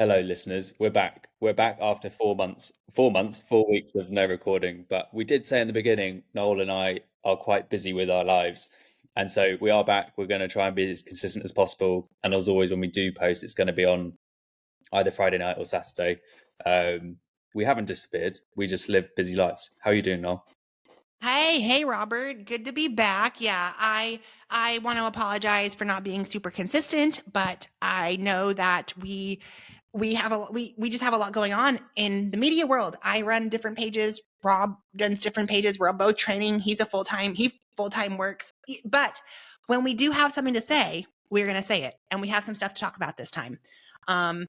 Hello, listeners. We're back. We're back after 4 months, 4 months, 4 weeks of no recording. But we did say in the beginning, Noel and I are quite busy with our lives. And so we are back. We're going to try and be as consistent as possible. And as always, when we do post, it's going to be on either Friday night or Saturday. We haven't disappeared. We just live busy lives. How are you doing, Noel? Hey, Robert. Good to be back. Yeah, I want to apologize for not being super consistent, but I know that we have we just have a lot going on in the media world. I run different pages. Rob runs different pages. We're both training. He full time works. But when we do have something to say, we're going to say it, and we have some stuff to talk about this time. And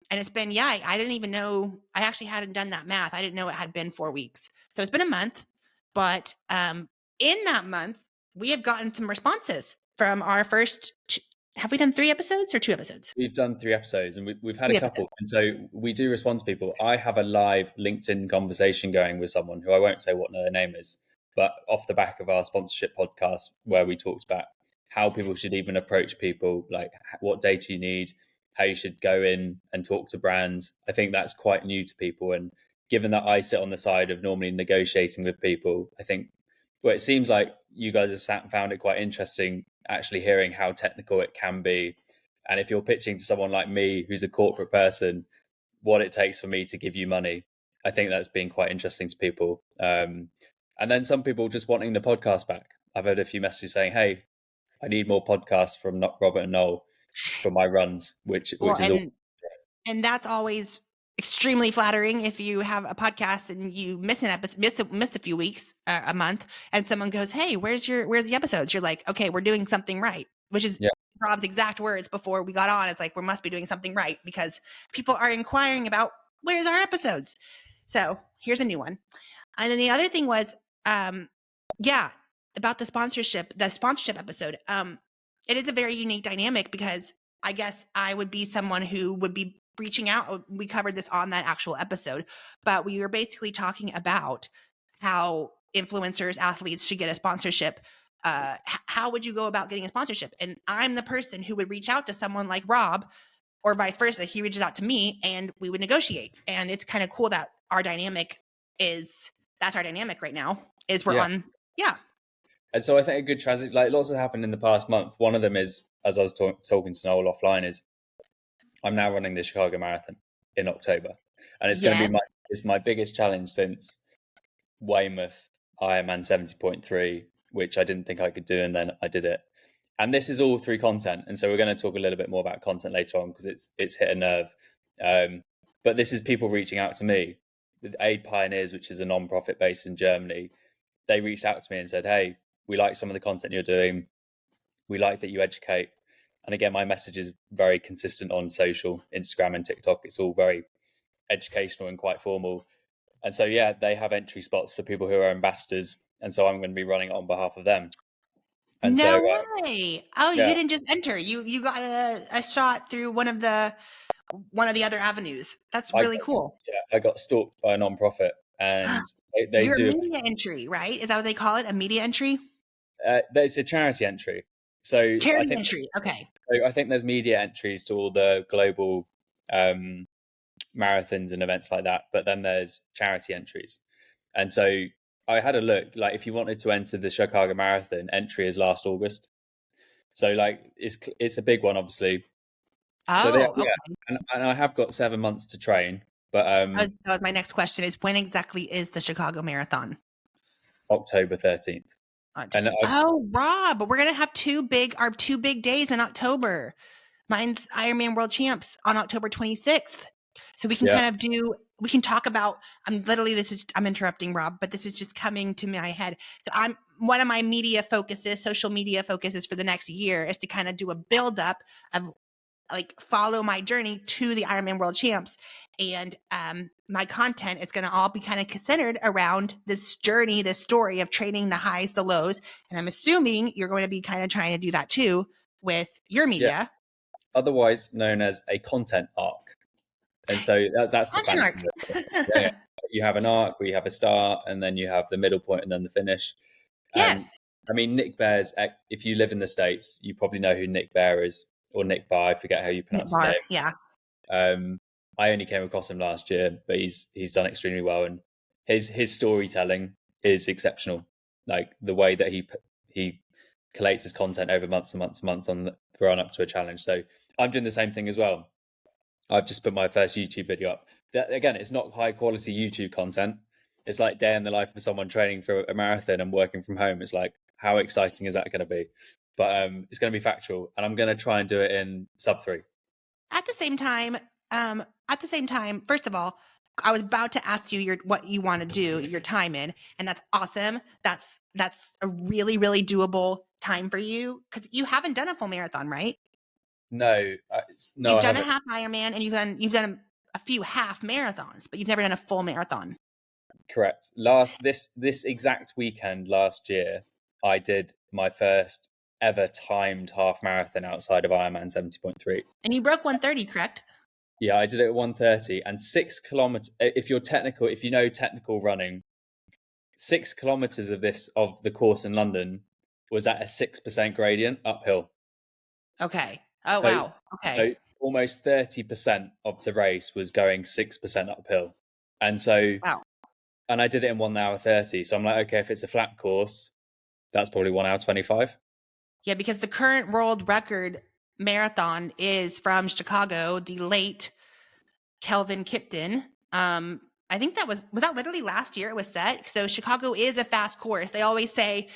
it's been I didn't even know. I actually hadn't done that math. I didn't know it had been 4 weeks. So it's been a month. But in that month, we have gotten some responses from our first. Have we done 3 episodes or 2 episodes? We've done 3 episodes and we've had a 3 couple. episodes. And so we do respond to people. I have a live LinkedIn conversation going with someone who I won't say what their name is, but off the back of our sponsorship podcast, where we talked about how people should even approach people, like what data you need, how you should go in and talk to brands. I think that's quite new to people. And given that I sit on the side of normally negotiating with people, I think, well, it seems like you guys have found it quite interesting actually hearing how technical it can be. And if you're pitching to someone like me, who's a corporate person, what it takes for me to give you money, I think that's been quite interesting to people. And then some people just wanting the podcast back. I've had a few messages saying, "Hey, I need more podcasts from Robert and Noel for my runs," which Well, is all. and that's always extremely flattering if you have a podcast and you miss an episode, miss a few weeks, a month, and someone goes, "Hey, where's the episodes?" You're like, "Okay, we're doing something right," which is Yeah. Rob's exact words before we got on. It's like we must be doing something right because people are inquiring about where's our episodes. So here's a new one. And then the other thing was, yeah, about the sponsorship episode. It is a very unique dynamic because I guess I would be someone who would be reaching out. We covered this on that actual episode, but we were basically talking about how influencers, athletes should get a sponsorship. How would you go about getting a sponsorship? And I'm the person who would reach out to someone like Rob, or vice versa. He reaches out to me and we would negotiate. And it's kind of cool that that's our dynamic right now is we're on. Yeah. And so I think a good transition, like lots has happened in the past month. One of them is, as I was talking to Noel offline, is I'm now running the Chicago Marathon in October, and it's going to be my biggest challenge since Weymouth Ironman 70.3, which I didn't think I could do, and then I did it. And this is all through content, and so we're going to talk a little bit more about content later on because it's hit a nerve. But this is people reaching out to me. The Aid Pioneers, which is a non-profit based in Germany, they reached out to me and said, "Hey, we like some of the content you're doing. We like that you educate." And again, my message is very consistent on social, Instagram and TikTok. It's all very educational and quite formal. And so, yeah, they have entry spots for people who are ambassadors. And so I'm going to be running it on behalf of them. And No so, way. Oh, you yeah, didn't just enter. You got a shot through one of the other avenues. That's really cool. I got stalked by a non-profit, and they Your do. media entry, right? Is that what they call it? A media entry? There's a charity entry. So Charity entry. Okay. I think there's media entries to all the global marathons and events like that, but then there's charity entries. And so I had a look, like if you wanted to enter the Chicago Marathon, entry is last August. So like it's a big one, obviously. Oh, So okay. and I have got 7 months to train, but That was my next question is when exactly is the Chicago Marathon? October 13th. And oh, Rob, we're gonna have our two big days in October. Mine's Ironman World Champs on October 26th. So we can we can talk about, I'm interrupting Rob, but this is just coming to my head. So one of my social media focuses for the next year is to kind of do a build up of like follow my journey to the Ironman World Champs. And my content is going to all be kind of centered around this journey, this story of training, the highs, the lows. And I'm assuming you're going to be kind of trying to do that too with your media. Yeah. Otherwise known as a content arc. And so that's the fancy word. You have an arc where you have a start, and then you have the middle point, and then the finish. Yes. I mean, Nick Bear's, if you live in the States, you probably know who Nick Bear is, or Nick Bar, I forget how you pronounce his name. Yeah. I only came across him last year, but he's done extremely well, and his storytelling is exceptional. Like the way that he collates his content over months and months and months on the run up to a challenge. So I'm doing the same thing as well. I've just put my first YouTube video up. That, again, it's not high quality YouTube content. It's like day in the life of someone training for a marathon and working from home. It's like, how exciting is that going to be? But it's going to be factual, and I'm going to try and do it in sub 3. At the same time, first of all, I was about to ask you what you want to do your time in, and that's awesome. That's a really, really doable time for you, because you haven't done a full marathon, right? No, you've done a half Ironman, and you've done a few half marathons, but you've never done a full marathon. Correct. This exact weekend last year, I did my first ever timed half marathon outside of Ironman 70.3. And you broke 1:30, correct? Yeah, I did it at 1:30, and 6 kilometers. If you know technical running, 6 kilometers of the course in London was at a 6% gradient uphill. Okay. Oh, wow. Okay. So almost 30% of the race was going 6% uphill. And so, wow. And I did it in 1 hour 30. So I'm like, okay, if it's a flat course, that's probably 1 hour 25. Yeah, because the current world record marathon is from Chicago, the late Kelvin Kipton. I think that was that literally last year it was set. So Chicago is a fast course. They always say,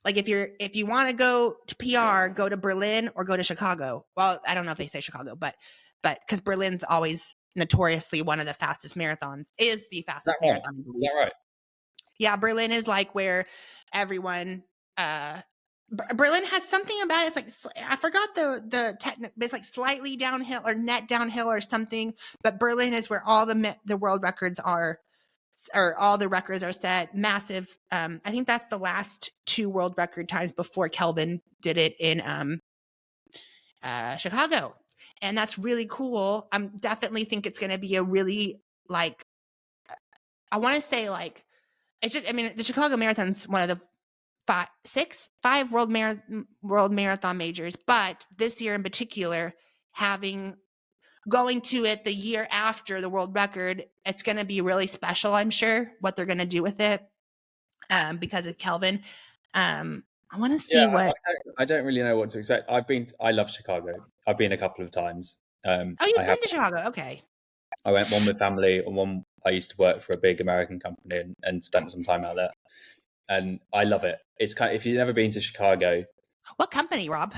like, if you want to go to PR, go to Berlin or go to Chicago. Well, I don't know if they say Chicago, but because Berlin's always notoriously one of the fastest marathons, is the fastest marathon. Is that right? Yeah, Berlin is like where everyone. Berlin has something about it. It's like, I forgot the technical. It's like slightly downhill or net downhill or something. But Berlin is where all the world records are. Or all the records are set. Massive. I think that's the last 2 world record times before Kelvin did it in Chicago, and that's really cool. I definitely think it's going to be a really, like, I want to say, like, it's just, I mean, the Chicago Marathon's one of the 5 world marathon majors, but this year in particular, going to it the year after the world record, it's going to be really special. I'm sure what they're going to do with it, because of Kelvin. I want to see what. I don't really know what to expect. I love Chicago. I've been a couple of times. You've been to Chicago? Okay. I went one with family, and one I used to work for a big American company and spent some time out there. And I love it. It's kind of, if you've never been to Chicago. What company, Rob?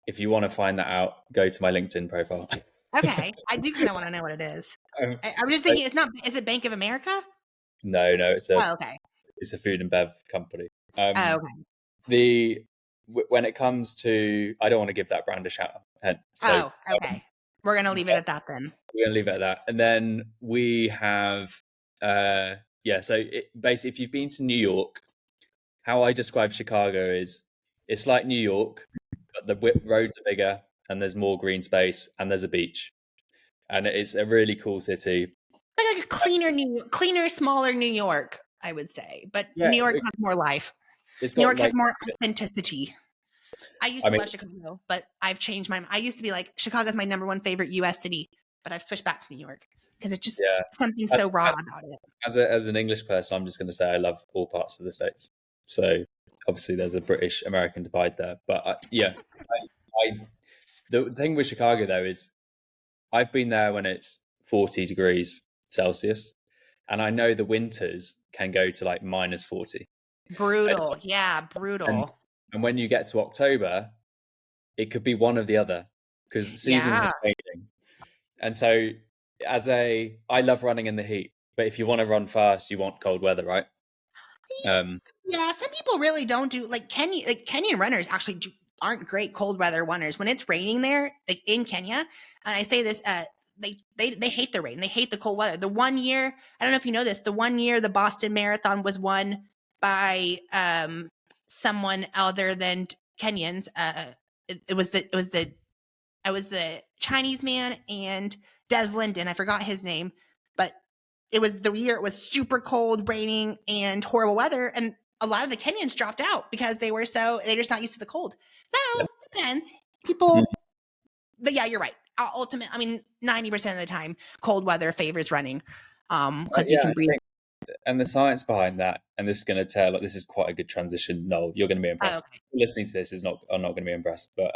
If you want to find that out, go to my LinkedIn profile. Okay, I do kind of want to know what it is. I'm just thinking, is it Bank of America? No, it's okay. It's a food and bev company. Okay. When it comes to, I don't want to give that brand a shout out. So, okay. We're gonna leave it at that then. We're gonna leave it at that, and then we have, So basically, if you've been to New York, how I describe Chicago is, it's like New York, but the roads are bigger and there's more green space and there's a beach, and it's a really cool city. It's like a cleaner, smaller New York, I would say, but New York has more life. New York has more authenticity. I used to love Chicago, but I've changed my mind. I used to be like, Chicago's my number 1 favorite U.S. city, but I've switched back to New York because it's just something so raw about it. As an English person, I'm just going to say I love all parts of the States. So obviously there's a British-American divide there. But the thing with Chicago, though, is I've been there when it's 40 degrees Celsius, and I know the winters can go to like minus 40. Brutal. Brutal. And when you get to October, it could be one or the other, because seasons are changing. And so I love running in the heat, but if you want to run fast, you want cold weather, right? Some people really don't do, like Kenyan runners actually aren't great cold weather runners. When it's raining there, like in Kenya, and I say this, they hate the rain. They hate the cold weather. The one year, I don't know if you know this, the one year the Boston Marathon was won by someone other than Kenyans. It was the Chinese man and Des Linden. I forgot his name, but it was the year it was super cold, raining, and horrible weather, and a lot of the Kenyans dropped out because they're just not used to the cold. So it depends. People, but yeah, you're right. ultimately, I mean, 90% of the time, cold weather favors running, because you Yeah, can breathe. and the science behind that, and this is going to tell. This is quite a good transition. Noel, you're going to be Oh, impressed. okay. Listening to this are not going to be impressed. But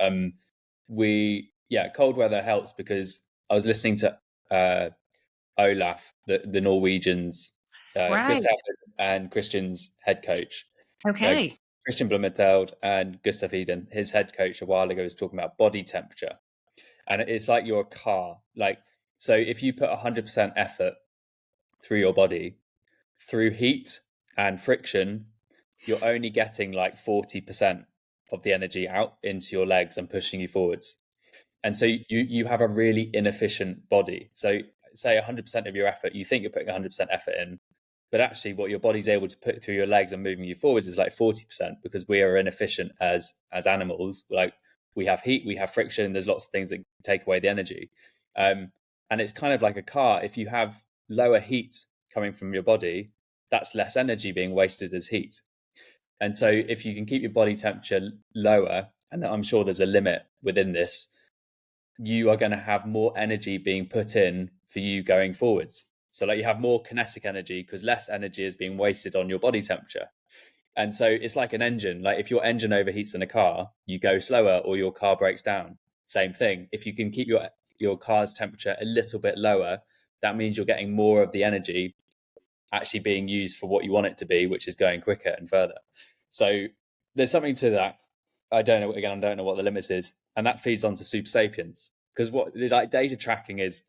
cold weather helps because I was listening to Olaf, the Norwegians, Right. Gustav and Christian's head coach. Okay. Christian Blumenfeld and Gustav Eden, his head coach, a while ago was talking about body temperature, and it's like you're a car. Like, so if you put 100% effort through your body, through heat and friction, you're only getting like 40% of the energy out into your legs and pushing you forwards. And so you have a really inefficient body. So say 100% of your effort, you think you're putting 100% effort in, but actually what your body's able to put through your legs and moving you forwards is like 40%, because we are inefficient as animals. Like, we have heat, we have friction, there's lots of things that take away the energy. And it's kind of like a car. If you have lower heat coming from your body, that's less energy being wasted as heat. And so if you can keep your body temperature lower, and I'm sure there's a limit within this, you are going to have more energy being put in for you going forwards. So like, you have more kinetic energy because less energy is being wasted on your body temperature. And so it's like an engine. Like, if your engine overheats in a car, you go slower or your car breaks down. Same thing. If you can keep your car's temperature a little bit lower, that means you're getting more of the energy actually being used for what you want it to be, which is going quicker and further. So there's something to that. I don't know what the limits is, and that feeds onto Super Sapiens, because what, like, data tracking is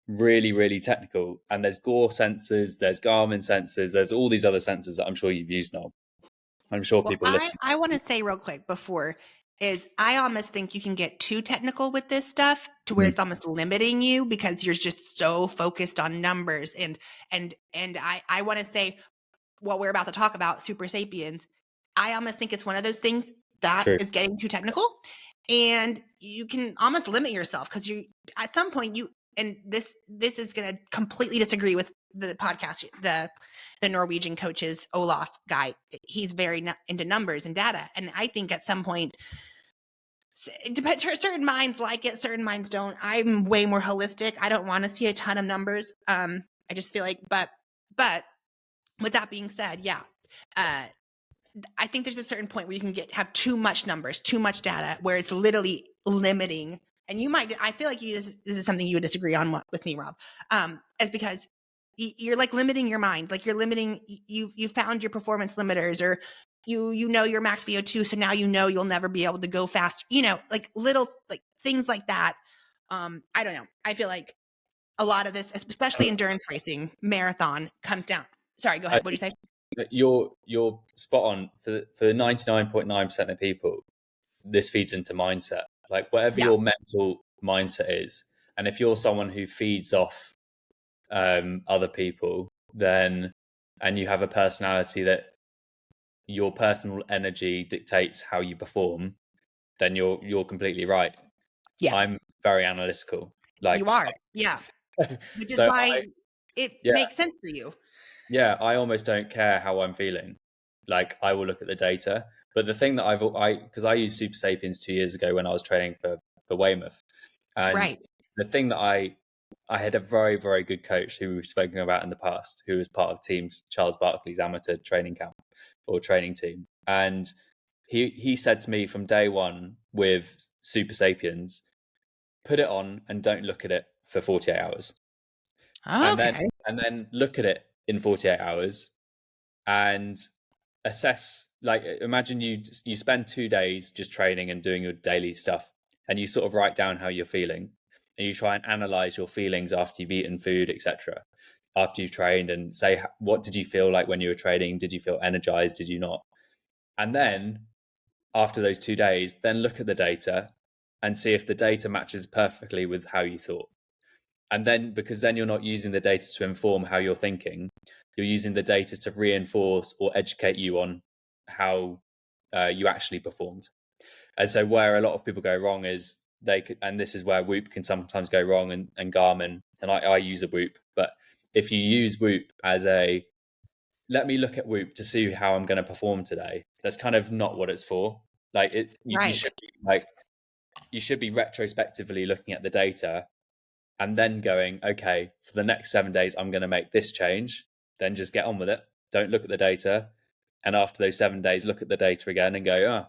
really, really technical, and there's Gore sensors, there's Garmin sensors, there's all these other sensors that I'm sure you've used, Noel. I'm sure people listen. I want to say real quick before is I almost think you can get too technical with this stuff to where it's almost limiting you because you're just so focused on numbers and I want to say what we're about to talk about, Super Sapiens, I almost think it's one of those things that True. is getting too technical, and you can almost limit yourself because you at some point you, and this is going to completely disagree with the podcast, the Norwegian coach's Olaf guy. He's very into numbers and data, and I think at some point, it depends. Certain minds like it, certain minds don't. I'm way more holistic. I don't want to see a ton of numbers. I just feel like, but with that being said, yeah, I think there's a certain point where you can have too much numbers, too much data, where it's literally limiting. And you might, I feel like this is something you would disagree on with me, Rob, is because you're like limiting your mind, like you're limiting. You found your performance limiters, or you know your max VO2, so now you know you'll never be able to go fast. You know, like little like things like that. I don't know. I feel like a lot of this, especially endurance racing, marathon, comes down. Sorry, go ahead. What do you say? You're spot on. For 99.9% of people, this feeds into mindset. Like, whatever your mental mindset is, and if you're someone who feeds off other people, then, and you have a personality that your personal energy dictates how you perform, then you're completely right. Yeah, I'm very analytical. Like, you are. Yeah, which is so why it makes sense for you. Yeah, I almost don't care how I'm feeling. Like, I will look at the data. But the thing that because I used Super Sapiens 2 years ago when I was training for Weymouth, and Right. the thing that I had a very, very good coach who we've spoken about in the past, who was part of Team Charles Barkley's amateur training camp or training team, and he said to me from day one with Super Sapiens, put it on and don't look at it for 48 hours, Okay. and then look at it in 48 hours and assess. Like, imagine you spend 2 days just training and doing your daily stuff, and you sort of write down how you're feeling, and you try and analyze your feelings after you've eaten food, etc., after you've trained, and say, what did you feel like when you were training? Did you feel energized? Did you not? And then after those 2 days, then look at the data and see if the data matches perfectly with how you thought. And then, because then you're not using the data to inform how you're thinking, you're using the data to reinforce or educate you on how you actually performed. And so where a lot of people go wrong is and this is where Whoop can sometimes go wrong, and Garmin, and I use a Whoop, but if you use Whoop as let me look at Whoop to see how I'm going to perform today, that's kind of not what it's for. Like, you Right. should be like, you should be retrospectively looking at the data and then going, okay, for the next 7 days, I'm going to make this change. Then just get on with it. Don't look at the data. And after those 7 days, look at the data again and go,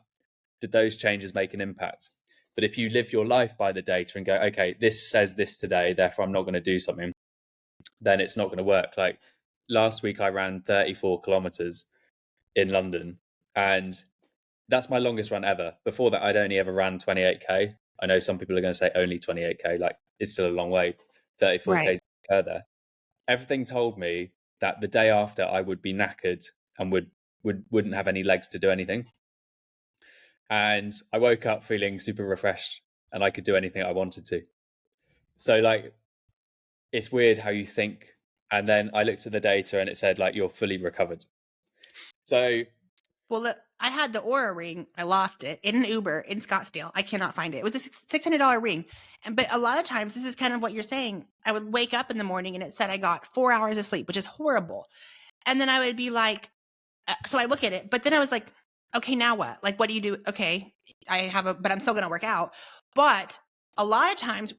did those changes make an impact? But if you live your life by the data and go, okay, this says this today, therefore I'm not going to do something, then it's not going to work. Like last week, I ran 34 kilometers in London, and that's my longest run ever. Before that, I'd only ever ran 28K. I know some people are going to say only 28K, like it's still a long way, 34K further. Everything told me that the day after I would be knackered and wouldn't have any legs to do anything. And I woke up feeling super refreshed and I could do anything I wanted to. So like, it's weird how you think. And then I looked at the data and it said like, you're fully recovered. So, well, look, I had the Aura ring. I lost it in an Uber in Scottsdale. I cannot find it. It was a $600 ring. But a lot of times, this is kind of what you're saying. I would wake up in the morning and it said I got 4 hours of sleep, which is horrible. And then I would be like, so I look at it, but then I was like, okay, now what? Like, what do you do? Okay, but I'm still going to work out. But a lot of times,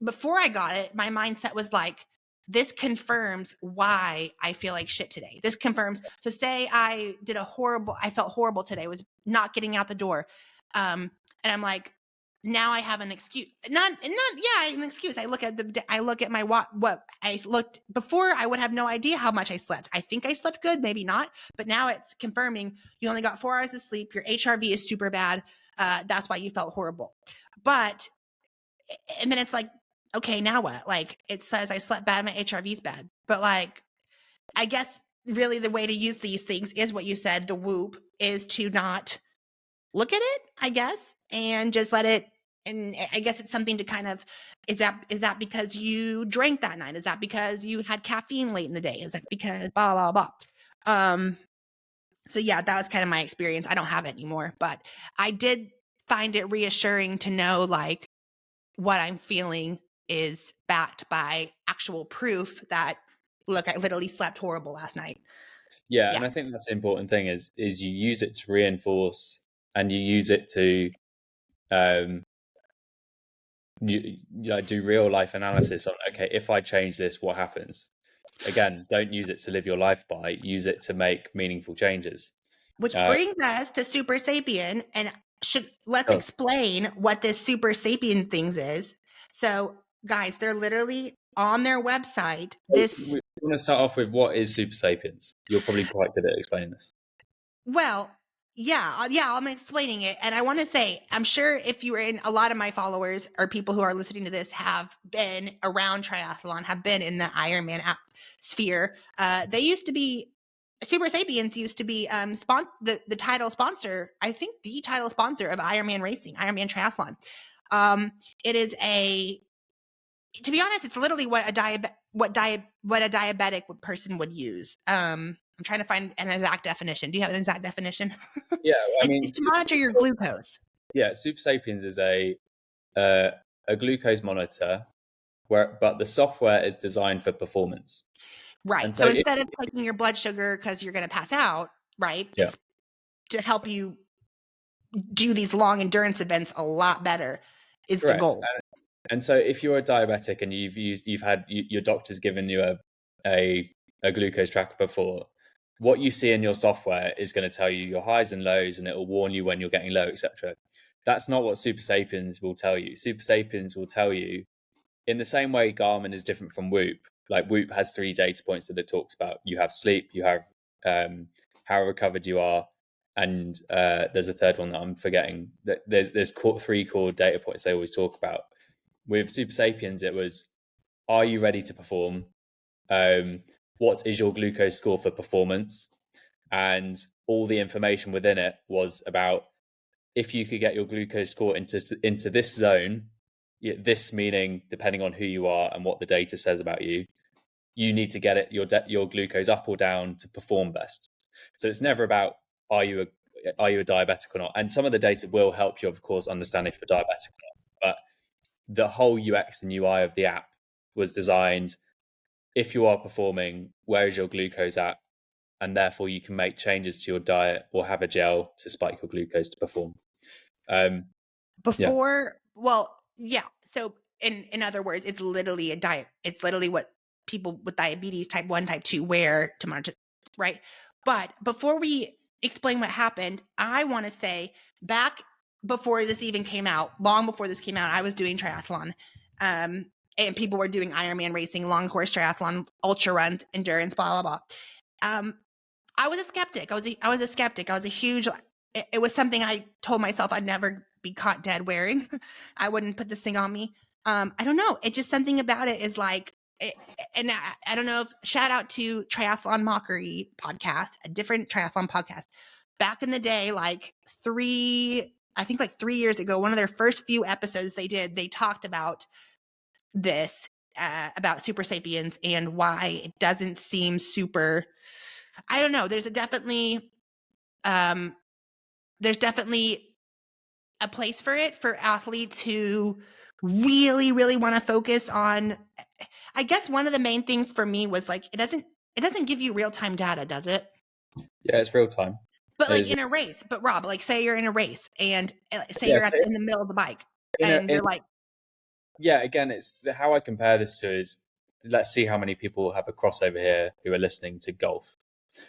before I got it, my mindset was like, this confirms why I feel like shit today. This confirms, so say I felt horrible today, was not getting out the door. And I'm like, now I have an excuse. An excuse. I look at my what I looked before. I would have no idea how much I slept. I think I slept good, maybe not, but now it's confirming you only got 4 hours of sleep. Your HRV is super bad. That's why you felt horrible. And then it's like, okay, now what? Like it says I slept bad, my HRV's bad. But like, I guess really the way to use these things is what you said, the Whoop, is to not look at it, I guess, and just let it. And I guess it's something to kind of, is that because you drank that night? Is that because you had caffeine late in the day? Is that because blah, blah, blah? So yeah, that was kind of my experience. I don't have it anymore, but I did find it reassuring to know like what I'm feeling is backed by actual proof that, look, I literally slept horrible last night. Yeah. And I think that's the important thing is you use it to reinforce and you use it to you do real life analysis on, okay, if I change this, what happens? Again, don't use it to live your life by, use it to make meaningful changes. Which brings us to Super Sapien, and let's explain what this Super Sapien things is. So guys, they're literally on their website. We want to start off with what is Super Sapiens. You're probably quite good at explaining this. Well, yeah, I'm explaining it. And I want to say, I'm sure if you were in, a lot of my followers or people who are listening to this have been around triathlon, have been in the Ironman sphere. They used to be, Super Sapiens used to be the title sponsor, I think the title sponsor of Ironman racing, Ironman triathlon. It is to be honest, it's literally what a diabetic person would use. I'm trying to find an exact definition. Do you have an exact definition? Yeah, I mean, it's to monitor your glucose. Yeah, Super Sapiens is a glucose monitor, but the software is designed for performance. Right. And so instead of taking your blood sugar because you're going to pass out, right? Yeah. It's to help you do these long endurance events a lot better is correct. The goal. And so if you're a diabetic and you've had your doctor's given you a glucose tracker before, what you see in your software is going to tell you your highs and lows, and it will warn you when you're getting low, etc. That's not what Super Sapiens will tell you. Super Sapiens will tell you, in the same way Garmin is different from Whoop. Like Whoop has 3 data points that it talks about. You have sleep, you have how recovered you are, and there's a third one that I'm forgetting. There's 3 core data points they always talk about. With Super Sapiens, it was, are you ready to perform? What is your glucose score for performance? And all the information within it was about, if you could get your glucose score into this zone, this meaning depending on who you are and what the data says about you, you need to get it your glucose up or down to perform best. So it's never about are you a diabetic or not. And some of the data will help you, of course, understand if you're diabetic or not. But the whole UX and UI of the app was designed, if you are performing, where is your glucose at? And therefore you can make changes to your diet or have a gel to spike your glucose to perform. before, well, yeah. So in other words, it's literally a diet. It's literally what people with diabetes type 1, type 2 wear to monitor, right? But before we explain what happened, I want to say back before this even came out, long before this came out, I was doing triathlon. And people were doing Ironman racing, long course triathlon, ultra runs, endurance, blah, blah, blah. I was a skeptic. I was a skeptic. I was a huge, it was something I told myself I'd never be caught dead wearing. I wouldn't put this thing on me. I don't know. It just something about it is like, and I don't know if, shout out to Triathlon Mockery podcast, a different triathlon podcast. Back in the day, like 3 years ago, one of their first few episodes they did, they talked about this, about Super Sapiens and why it doesn't seem super, I don't know. There's definitely a place for it for athletes who really, really want to focus on. I guess one of the main things for me was like, it doesn't give you real time data, does it? Yeah, it's real time. But like in a race, but Rob, like say you're in a race and say you're in the middle of the bike and you're like, yeah, again, it's how I compare this to is, let's see how many people have a crossover here who are listening to golf.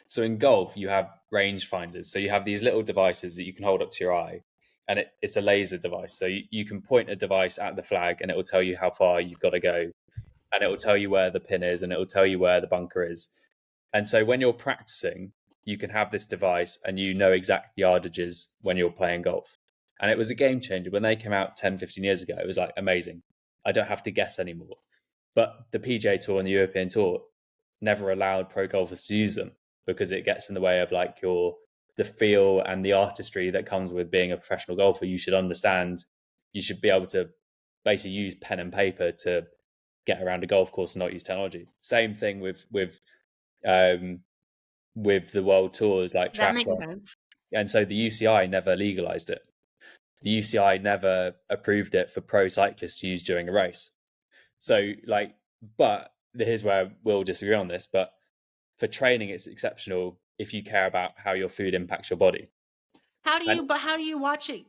So in golf, you have range finders. So you have these little devices that you can hold up to your eye, and it's a laser device. So you can point a device at the flag and it will tell you how far you've got to go, and it will tell you where the pin is, and it will tell you where the bunker is. And so when you're practicing, you can have this device and you know exact yardages when you're playing golf. And it was a game changer. When they came out 10, 15 years ago, it was like amazing. I don't have to guess anymore. But the PGA Tour and the European Tour never allowed pro golfers to use them because it gets in the way of like the feel and the artistry that comes with being a professional golfer. You should understand, you should be able to basically use pen and paper to get around a golf course and not use technology. Same thing with the world tours like that makes triathlon. sense. And so the UCI never legalized it. The UCI never approved it for pro cyclists to use during a race. So like, but here's where we'll disagree on this, but for training, it's exceptional if you care about how your food impacts your body. How do you watch it?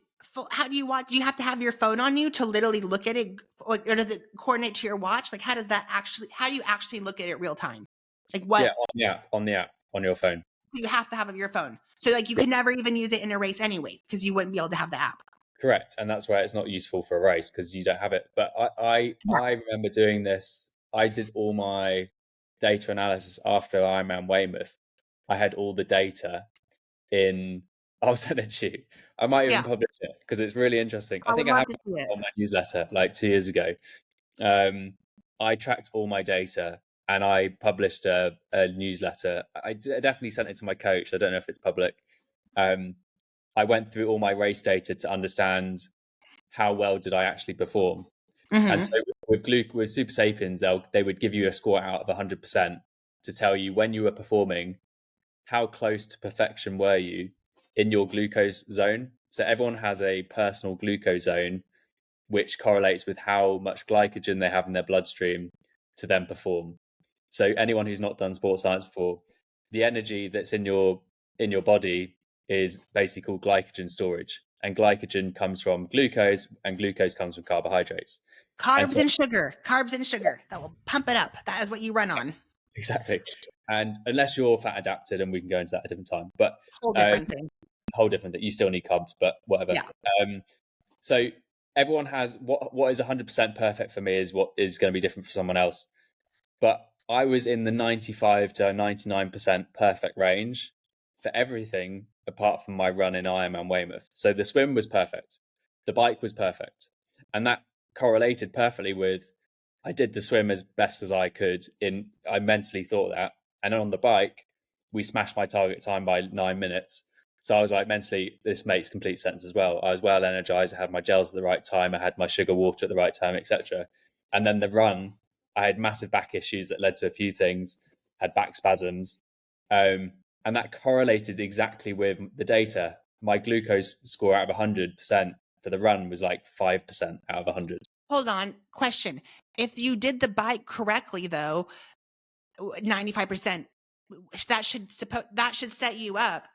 How do you watch? Do you have to have your phone on you to literally look at it? Or does it coordinate to your watch? Like, how do you actually look at it real time? Like what? Yeah, on the app, on your phone. You have to have your phone. So like you could never even use it in a race anyways, because you wouldn't be able to have the app. Correct. And that's where it's not useful for a race because you don't have it. But I remember doing this. I did all my data analysis after Ironman Weymouth. I had all the data in, I'll send it to you. I might even publish it because it's really interesting. I think I have it on my newsletter like 2 years ago. I tracked all my data and I published a newsletter. I definitely sent it to my coach. I don't know if it's public. I went through all my race data to understand how well did I actually perform. Mm-hmm. And so with Super Sapiens, they would give you a score out of 100% to tell you when you were performing, how close to perfection were you in your glucose zone. So everyone has a personal glucose zone, which correlates with how much glycogen they have in their bloodstream to then perform. So anyone who's not done sports science before, the energy that's in your body is basically called glycogen storage. And glycogen comes from glucose, and glucose comes from carbohydrates. Carbs and sugar. That will pump it up. That is what you run on. Exactly. And unless you're fat adapted, and we can go into that at a different time, but whole different thing. You still need carbs, but whatever. Yeah. So everyone has what is 100% perfect for me is what is going to be different for someone else. But I was in the 95 to 99% perfect range for everything apart from my run in Ironman Weymouth. So the swim was perfect. The bike was perfect. And that correlated perfectly with, I did the swim as best as I could. I mentally thought that. And on the bike, we smashed my target time by 9 minutes. So I was like, mentally, this makes complete sense as well. I was well energized. I had my gels at the right time. I had my sugar water at the right time, etc. And then the run, I had massive back issues that led to a few things, had back spasms. And that correlated exactly with the data. My glucose score out of 100% for the run was like 5% out of 100. Hold on. Question. If you did the bike correctly, though, 95%, that should set you up.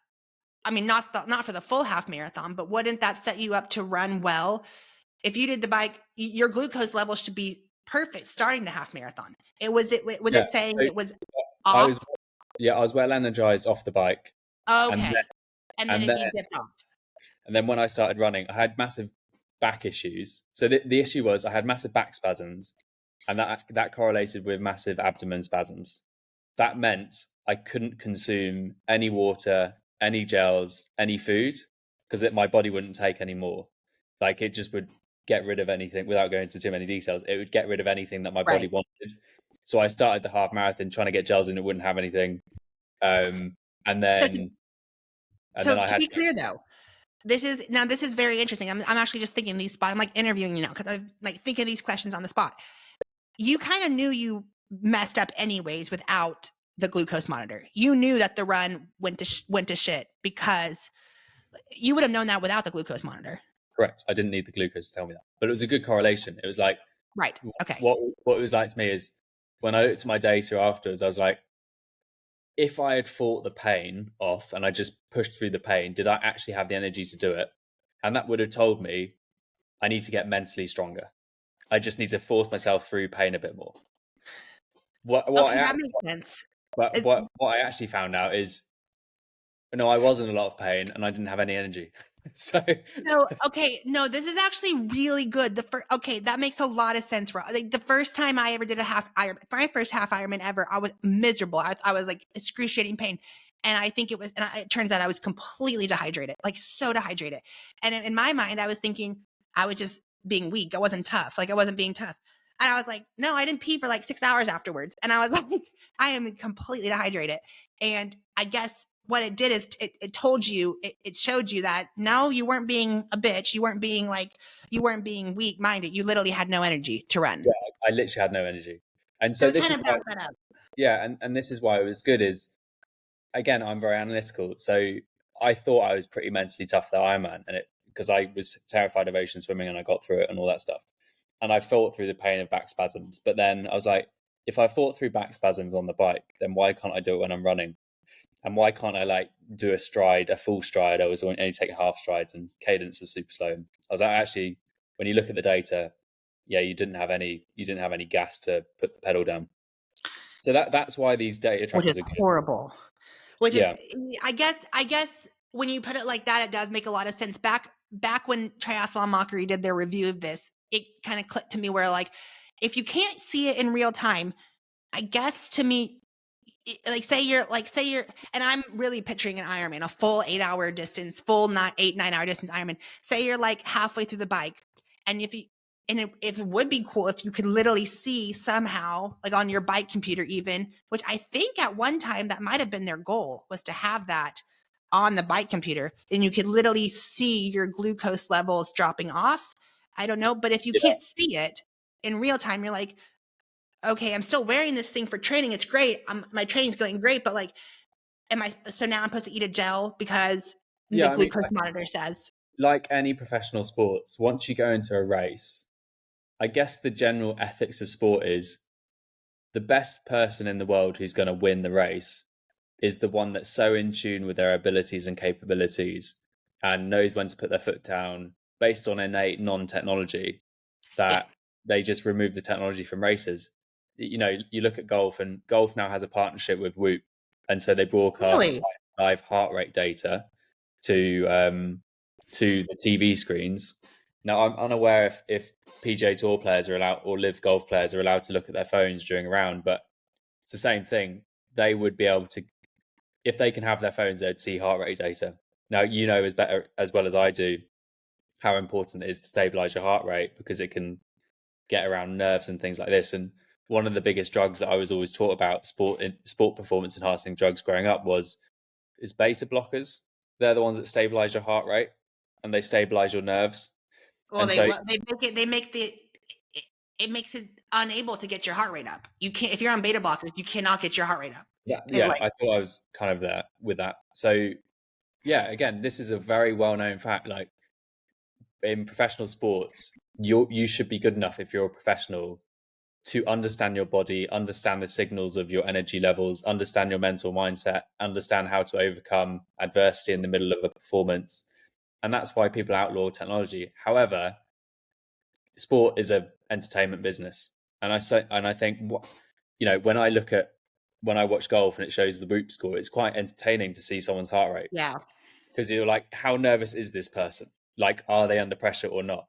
I mean, not for the full half marathon, but wouldn't that set you up to run well? If you did the bike, your glucose level should be perfect starting the half marathon. Was it saying it was I off? was well energized off the bike. Okay. And then and you dipped off. And then when I started running, I had massive back issues. So the issue was I had massive back spasms, and that correlated with massive abdomen spasms. That meant I couldn't consume any water, any gels, any food, because my body wouldn't take any more. Like, it just would get rid of anything. Without going into too many details, it would get rid of anything that my body wanted. So I started the half marathon trying to get gels in, it wouldn't have anything. And then to be clear though, this is very interesting. I'm actually just thinking these spots. I'm like interviewing you now because I'm like thinking these questions on the spot. You kind of knew you messed up anyways without the glucose monitor. You knew that the run went to shit because you would have known that without the glucose monitor. Correct. I didn't need the glucose to tell me that, but it was a good correlation. It was like, right. Okay. What it was like to me is when I looked at my data afterwards, I was like, if I had fought the pain off and I just pushed through the pain, did I actually have the energy to do it? And that would have told me I need to get mentally stronger. I just need to force myself through pain a bit more. That makes sense. But what I actually found out is, no, I was in a lot of pain and I didn't have any energy. Okay, no, this is actually really good. That makes a lot of sense. Like the first time I ever did a half Ironman, my first half Ironman ever, I was miserable. I was like excruciating pain, and I think it turns out I was completely dehydrated, like so dehydrated. And in my mind, I was thinking I was just being weak. I wasn't tough. Like I wasn't being tough. And I was like, no, I didn't pee for like 6 hours afterwards. And I was like, I am completely dehydrated. And I guess what it did is it told you, it showed you that no, you weren't being a bitch. You weren't being weak minded. You literally had no energy to run. Yeah, I literally had no energy. And so this is why, and this is why it was good is, again, I'm very analytical. So I thought I was pretty mentally tough for the Ironman, because I was terrified of ocean swimming and I got through it and all that stuff. And I fought through the pain of back spasms. But then I was like, if I fought through back spasms on the bike, then why can't I do it when I'm running? And why can't I like do a full stride? I was only take half strides, and cadence was super slow. I was like, actually, when you look at the data, yeah, you didn't have any gas to put the pedal down. So that's why these data trackers are horrible. Which is, I guess when you put it like that, it does make a lot of sense. Back when Triathlon Mockery did their review of this, it kind of clicked to me where like, if you can't see it in real time, I guess to me, like say you're, and I'm really picturing an Ironman, a full 8 hour distance, full 9 hour distance Ironman. Say you're like halfway through the bike, and if it would be cool if you could literally see somehow, like on your bike computer even, which I think at one time that might have been their goal, was to have that on the bike computer, and you could literally see your glucose levels dropping off. I don't know, but if you can't see it in real time, you're like, okay, I'm still wearing this thing for training. It's great. My training's going great, but like, so now I'm supposed to eat a gel because the glucose monitor says. Like any professional sports, once you go into a race, I guess the general ethics of sport is the best person in the world who's going to win the race is the one that's so in tune with their abilities and capabilities and knows when to put their foot down based on innate non-technology, that they just remove the technology from races. You know, you look at golf, and golf now has a partnership with Whoop, and so they broadcast live heart rate data to the TV screens. Now, I'm unaware if PGA Tour players are allowed, or live golf players are allowed to look at their phones during a round, but it's the same thing. They would be able to, if they can have their phones, they'd see heart rate data. Now, you know as well as I do how important it is to stabilize your heart rate, because it can get around nerves and things like this. And one of the biggest drugs that I was always taught about sport performance enhancing drugs growing up is beta blockers. They're the ones that stabilize your heart rate and they stabilize your nerves. Well, it makes it unable to get your heart rate up. You can't, if you're on beta blockers, you cannot get your heart rate up. Yeah, I thought I was kind of there with that. So yeah, again, this is a very well-known fact. Like in professional sports, you should be good enough if you're a professional to understand your body, understand the signals of your energy levels, understand your mental mindset, understand how to overcome adversity in the middle of a performance. And that's why people outlaw technology. However, sport is an entertainment business. And I think, when I watch golf and it shows the Whoop score, it's quite entertaining to see someone's heart rate. Yeah. Because you're like, how nervous is this person? Like, are they under pressure or not?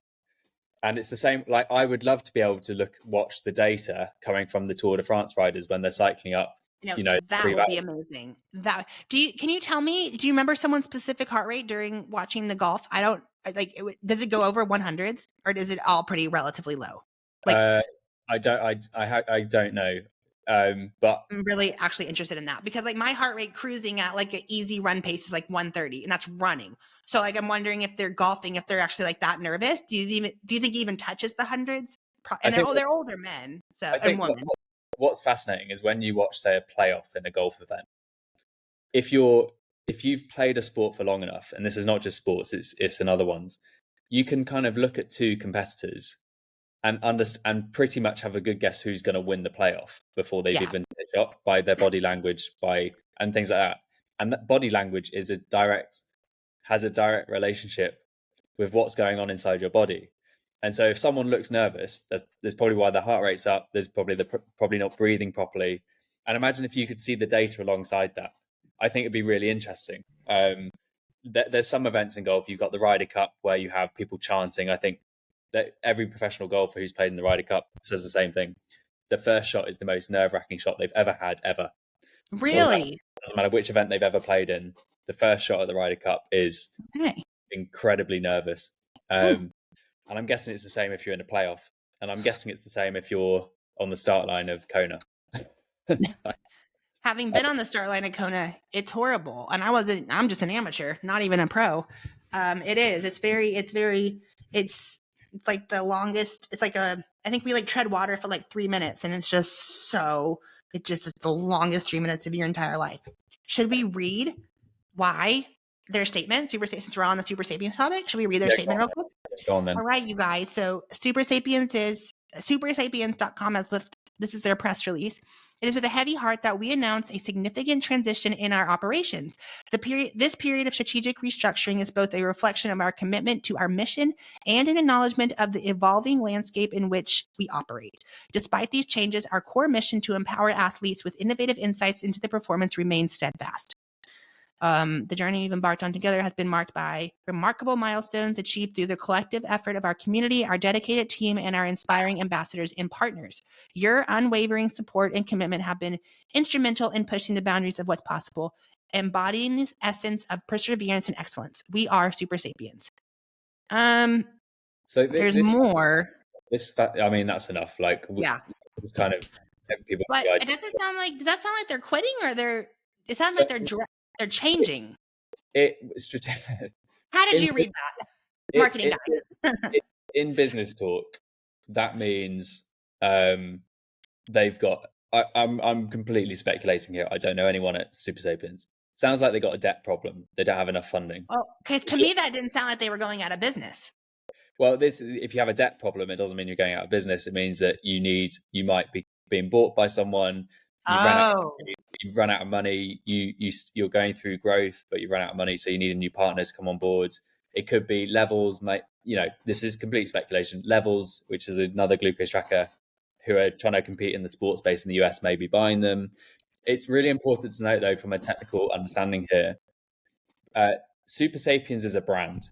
And it's the same. Like, I would love to be able to watch the data coming from the Tour de France riders when they're cycling up. That would be amazing. Can you tell me? Do you remember someone's specific heart rate during watching the golf? I don't does it go over 100s or is it all pretty relatively low? I don't know. But I'm really actually interested in that because my heart rate cruising at an easy run pace is 130, and that's running. So I'm wondering if they're golfing, if they're actually that nervous. Do you think it even touches the hundreds? And they're older men, so and women. What's fascinating is when you watch, say, a playoff in a golf event. If you've played a sport for long enough, and this is not just sports, it's in other ones, you can kind of look at two competitors and understand and pretty much have a good guess who's going to win the playoff before they've even hit a shot by their body language, and things like that. And that body language has a direct relationship with what's going on inside your body. And so if someone looks nervous, there's probably why their heart rate's up. There's probably not breathing properly. And imagine if you could see the data alongside that. I think it'd be really interesting. There's some events in golf. You've got the Ryder Cup where you have people chanting. I think that every professional golfer who's played in the Ryder Cup says the same thing. The first shot is the most nerve-wracking shot they've ever had, ever. Really? Doesn't matter which event they've ever played in. The first shot at the Ryder Cup is incredibly nervous. And I'm guessing it's the same if you're in a playoff. And I'm guessing it's the same if you're on the start line of Kona. Having been on the start line of Kona, it's horrible. And I'm just an amateur, not even a pro. It is. It's like the longest. It's I think we tread water for 3 minutes, and it's just it's the longest 3 minutes of your entire life. Should we read why their statement, since we're on the Super Sapiens topic, should we read their statement real quick? Go on then. All right, you guys. So Super Sapiens is supersapiens.com this is their press release. It is with a heavy heart that we announce a significant transition in our operations. This period of strategic restructuring is both a reflection of our commitment to our mission and an acknowledgement of the evolving landscape in which we operate. Despite these changes, our core mission to empower athletes with innovative insights into the performance remains steadfast. The journey we've embarked on together has been marked by remarkable milestones achieved through the collective effort of our community, our dedicated team, and our inspiring ambassadors and partners. Your unwavering support and commitment have been instrumental in pushing the boundaries of what's possible, embodying the essence of perseverance and excellence. We are Super Sapiens. So there's more. That's enough. It's kind of people. But it doesn't sound like. Does that sound like they're quitting, or it sounds like they're changing. How did you read that? Marketing guidance. In business talk, that means they've got. I'm completely speculating here. I don't know anyone at Super Sapiens. Sounds like they got a debt problem. They don't have enough funding. Oh, okay. To me, that didn't sound like they were going out of business. Well, if you have a debt problem, it doesn't mean you're going out of business. It means that you might be being bought by someone. You've run out of money. You're going through growth, but you run out of money, so you need a new partner to come on board. It could be Levels. This is complete speculation. Levels, which is another glucose tracker, who are trying to compete in the sports space in the US, may be buying them. It's really important to note, though, from a technical understanding here, Super Sapiens is a brand,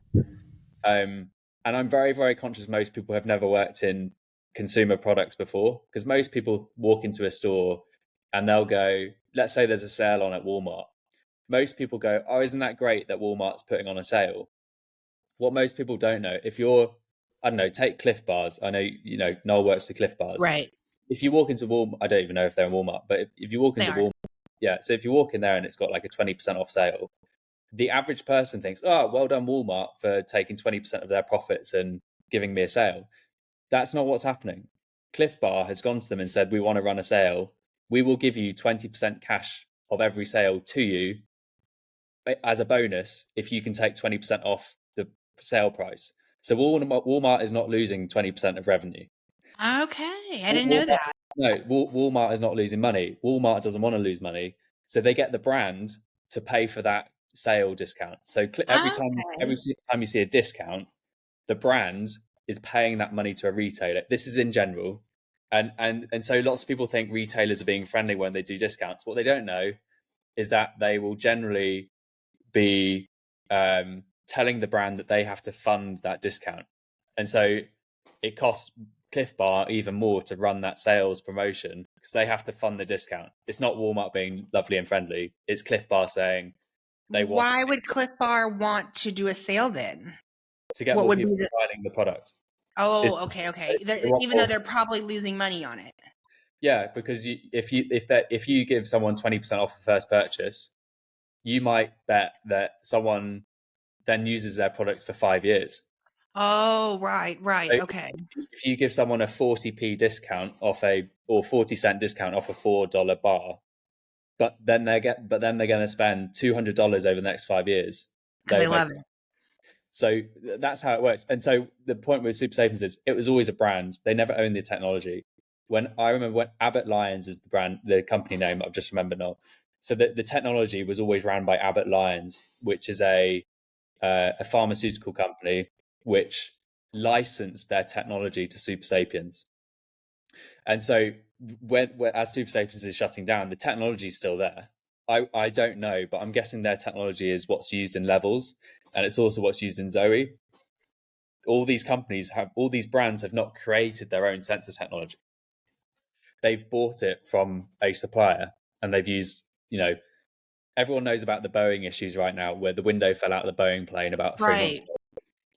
and I'm very, very conscious most people have never worked in consumer products before, because most people walk into a store and they'll go, let's say there's a sale on at Walmart. Most people go, oh, isn't that great that Walmart's putting on a sale? What most people don't know, if you're, I don't know, take Cliff Bars. I know, Noel works with Cliff Bars. Right. If you walk into Walmart, I don't even know if they're in Walmart, but if you walk into Walmart, so if you walk in there and it's got a 20% off sale, the average person thinks, oh, well done Walmart for taking 20% of their profits and giving me a sale. That's not what's happening. Cliff Bar has gone to them and said, we want to run a sale. We will give you 20% cash of every sale to you as a bonus if you can take 20% off the sale price. So Walmart is not losing 20% of revenue. Okay, I didn't know that. No, Walmart is not losing money. Walmart doesn't want to lose money, so they get the brand to pay for that sale discount. So every time Okay. you see a discount, the brand is paying that money to a retailer. This is in general, and so lots of people think retailers are being friendly when they do discounts. What they don't know is that they will generally be telling the brand that they have to fund that discount, and so it costs Cliff Bar even more to run that sales promotion because they have to fund the discount. It's not Walmart being lovely and friendly. It's Cliff Bar saying they want Why would Cliff Bar want to do a sale then? to get What more would people be the? buying the product. Oh, It's, okay. they want Even though more. they're probably losing money on it. Yeah, because if you give someone 20% off a first purchase, you might bet that someone then uses their products for 5 years. Oh, right. So Okay. if you give someone a 40p discount off or 40-cent discount off a $4 bar, but then they're going to spend $200 over the next 5 years. Because they love it. So that's how it works. And so the point with Supersapiens is it was always a brand. They never owned the technology. I remember when Abbott Lions is the brand, the company name, I've just remembered now. So the technology was always ran by Abbott Lions, which is a pharmaceutical company which licensed their technology to Supersapiens. And so as Supersapiens is shutting down, the technology is still there. I don't know, but I'm guessing their technology is what's used in Levels, and it's also what's used in Zoe. All these brands have not created their own sensor technology. They've bought it from a supplier, and they've used, everyone knows about the Boeing issues right now, where the window fell out of the Boeing plane about 3 months ago.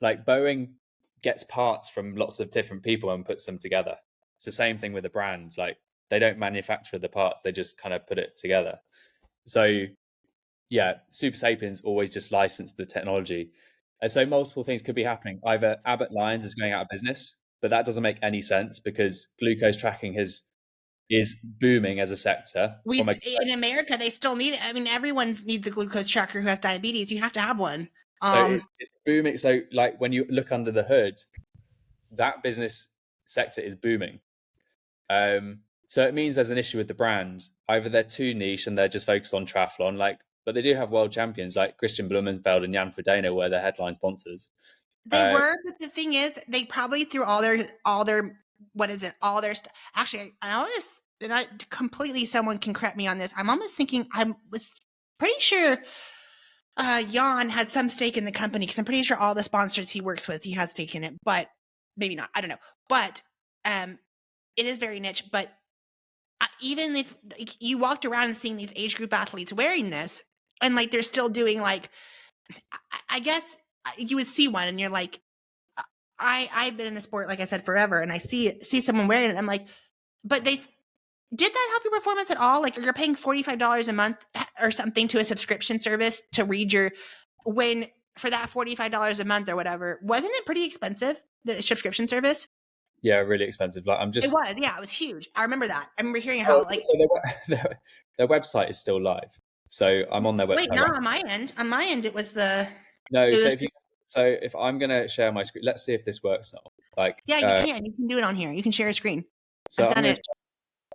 Like Boeing gets parts from lots of different people and puts them together. It's the same thing with the brand. Like they don't manufacture the parts; they just kind of put it together. So yeah, Supersapiens always just licensed the technology. And so multiple things could be happening. Either Abbott Lions is going out of business, but that doesn't make any sense because glucose tracking is booming as a sector. In America, they still need it. I mean, everyone needs a glucose tracker who has diabetes. You have to have one. So it's booming. So like when you look under the hood, that business sector is booming. So it means there's an issue with the brand. Either they're too niche and they're just focused on triathlon, but they do have world champions like Christian Blumenfeld and Jan Frodeno were their headline sponsors. They were, but the thing is, they probably threw all their all their stuff. Actually, completely. Someone can correct me on this. I'm almost thinking I was pretty sure Jan had some stake in the company because I'm pretty sure all the sponsors he works with, he has stake in it, but maybe not. I don't know. But it is very niche. But even if you walked around and seeing these age group athletes wearing this, and they're still doing I guess you would see one and you're like, I've been in the sport, like I said, forever, and I see someone wearing it. And I'm like, but did that help your performance at all? Like you're paying $45 a month or something to a subscription service to read for that $45 a month or whatever, wasn't it pretty expensive, the subscription service? Yeah, really expensive. It was huge. I remember that. I remember hearing how their website is still live. So I'm on their website. Wait, not on my end. On my end, it was the no. So if I'm gonna share my screen, let's see if this works now. Yeah, you can. You can do it on here. You can share a screen. So I've done it.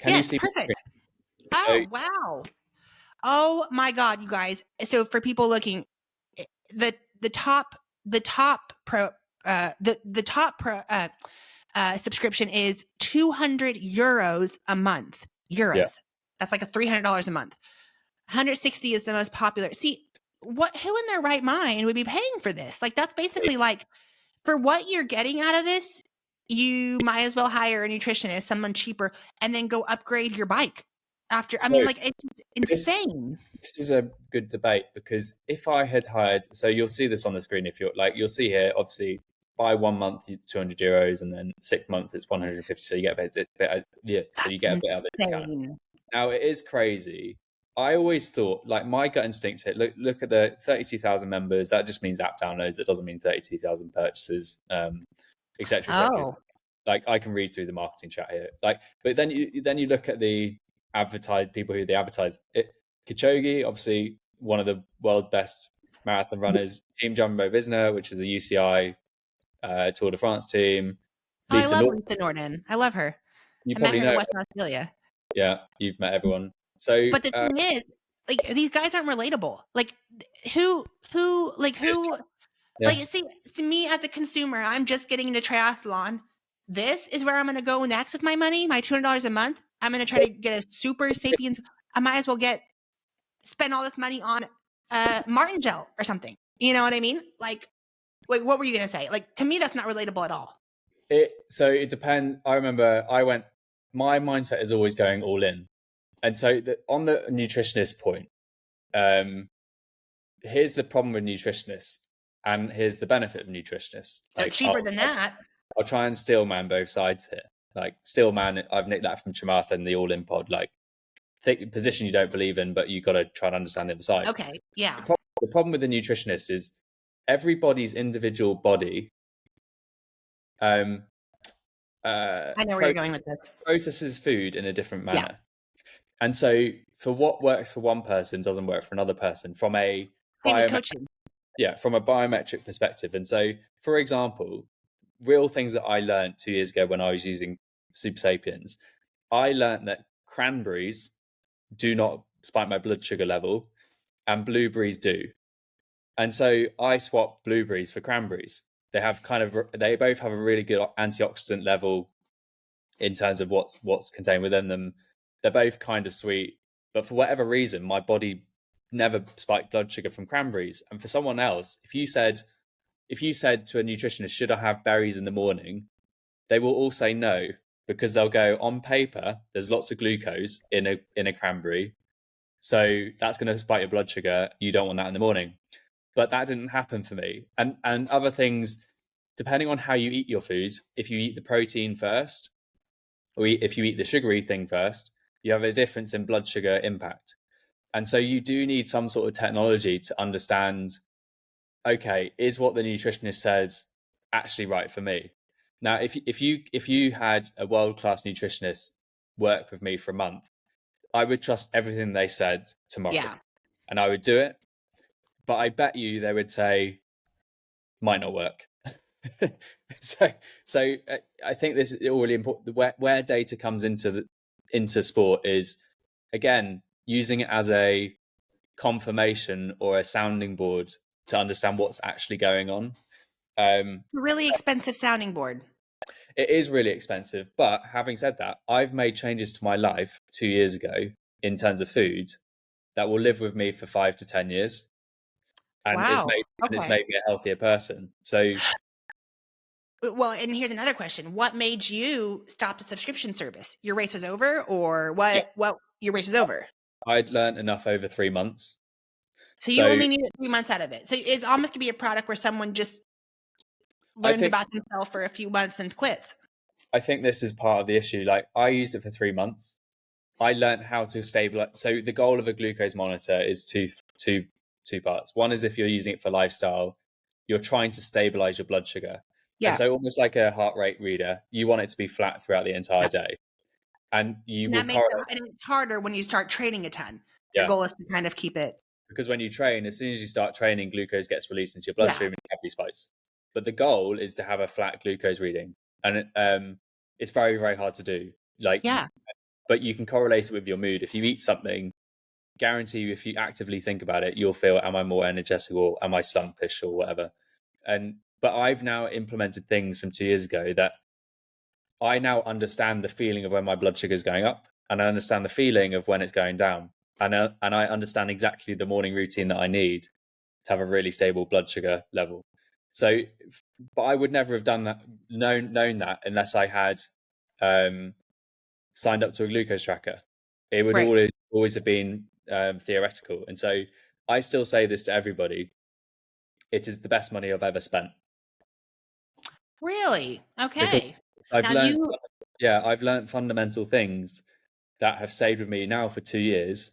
Can you see? Perfect. Oh wow! Oh my God, you guys! So for people looking, the top subscription is €200 a month. Yeah. That's like $300 a month. 160 is the most popular. See, who in their right mind would be paying for this? That's basically for what you're getting out of this, you might as well hire a nutritionist, someone cheaper, and then go upgrade your bike after. I mean, it's insane. This is a good debate because if I had hired, so you'll see this on the screen if you'll see here, obviously, by 1 month, it's €200, and then 6 months, it's 150. So you get a bit so you get a bit of a discount. Now, it is crazy. I always thought, my gut instinct hit, look at the 32,000 members. That just means app downloads. It doesn't mean 32,000 purchases, etc. Oh. I can read through the marketing chat here. But then you look at the people who they advertise. Kipchoge, obviously one of the world's best marathon runners. Team Jumbo Visma, which is a UCI Tour de France team. I love Lisa Norden. I love her. You I met probably her in know. Western Australia. Yeah, you've met everyone. So But the thing is, like, these guys aren't relatable. Like, who, yeah, like, see, to me as a consumer, I'm just getting into triathlon. This is where I'm going to go next with my money, my $200 a month. I'm going to try so to get a Super Sapiens. I might as well spend all this money on Martin gel or something. You know what I mean? Like, what were you going to say? Like, to me, that's not relatable at all. it depends. I remember my mindset is always going all in, and so on the nutritionist point, here's the problem with nutritionists, and here's the benefit of nutritionists. They're Like cheaper than that. I'll try and steel man both sides here. Like steel man, I've nicked that from Chamath and the all in pod. Like think position you don't believe in, but you got to try and understand the other side. Okay, yeah. The problem with the nutritionist is everybody's individual body I know where you're going with this. processes food in a different manner. Yeah. And so for what works for one person doesn't work for another person from a coaching. from a biometric perspective. And so, for example, real things that I learned 2 years ago when I was using Super Sapiens, I learned that cranberries do not spike my blood sugar level and blueberries do. And so I swapped blueberries for cranberries. They both have a really good antioxidant level in terms of what's contained within them. They're both kind of sweet, but for whatever reason, my body never spiked blood sugar from cranberries. And for someone else, if you said to a nutritionist, should I have berries in the morning? They will all say no, because they'll go, on paper, there's lots of glucose in a cranberry. So that's going to spike your blood sugar. You don't want that in the morning. But that didn't happen for me. And other things, depending on how you eat your food, if you eat the protein first, or if you eat the sugary thing first, you have a difference in blood sugar impact. And so you do need some sort of technology to understand, okay, is what the nutritionist says actually right for me? Now, if you had a world-class nutritionist work with me for a month, I would trust everything they said tomorrow. Yeah. And I would do it. But I bet you they would say, might not work. so I think this is really important. Where data comes into sport is, again, using it as a confirmation or a sounding board to understand what's actually going on. Really expensive sounding board. It is really expensive, but having said that, I've made changes to my life 2 years ago in terms of food that will live with me for 5 to 10 years. And wow. it's made me a healthier person. So, well, and here's another question: what made you stop the subscription service? Your race was over, or what? Yeah. What your race was over? I'd learned enough over 3 months. So you only needed 3 months out of it. So it's almost to be a product where someone just learns about themselves for a few months and quits. I think this is part of the issue. Like, I used it for 3 months. I learned how to stabilize. So the goal of a glucose monitor is two parts. One is, if you're using it for lifestyle, you're trying to stabilize your blood sugar. Yeah. And so almost like a heart rate reader, you want it to be flat throughout the entire day. And it's harder when you start training a ton. Your goal is to kind of keep it. Because when you train, as soon as you start training, glucose gets released into your bloodstream and calorie spikes. But the goal is to have a flat glucose reading. And it's very, very hard to do. But you can correlate it with your mood. If you eat something, guarantee you, if you actively think about it, you'll feel, am I more energetic, or am I slumpish, or whatever? But I've now implemented things from 2 years ago that I now understand the feeling of when my blood sugar is going up, and I understand the feeling of when it's going down. And I understand exactly the morning routine that I need to have a really stable blood sugar level. So, but I would never have done that, known that, unless I had signed up to a glucose tracker. It would always have been theoretical. And so I still say this to everybody: it is the best money I've ever spent. Really? Okay. I've learned fundamental things that have stayed with me now for 2 years,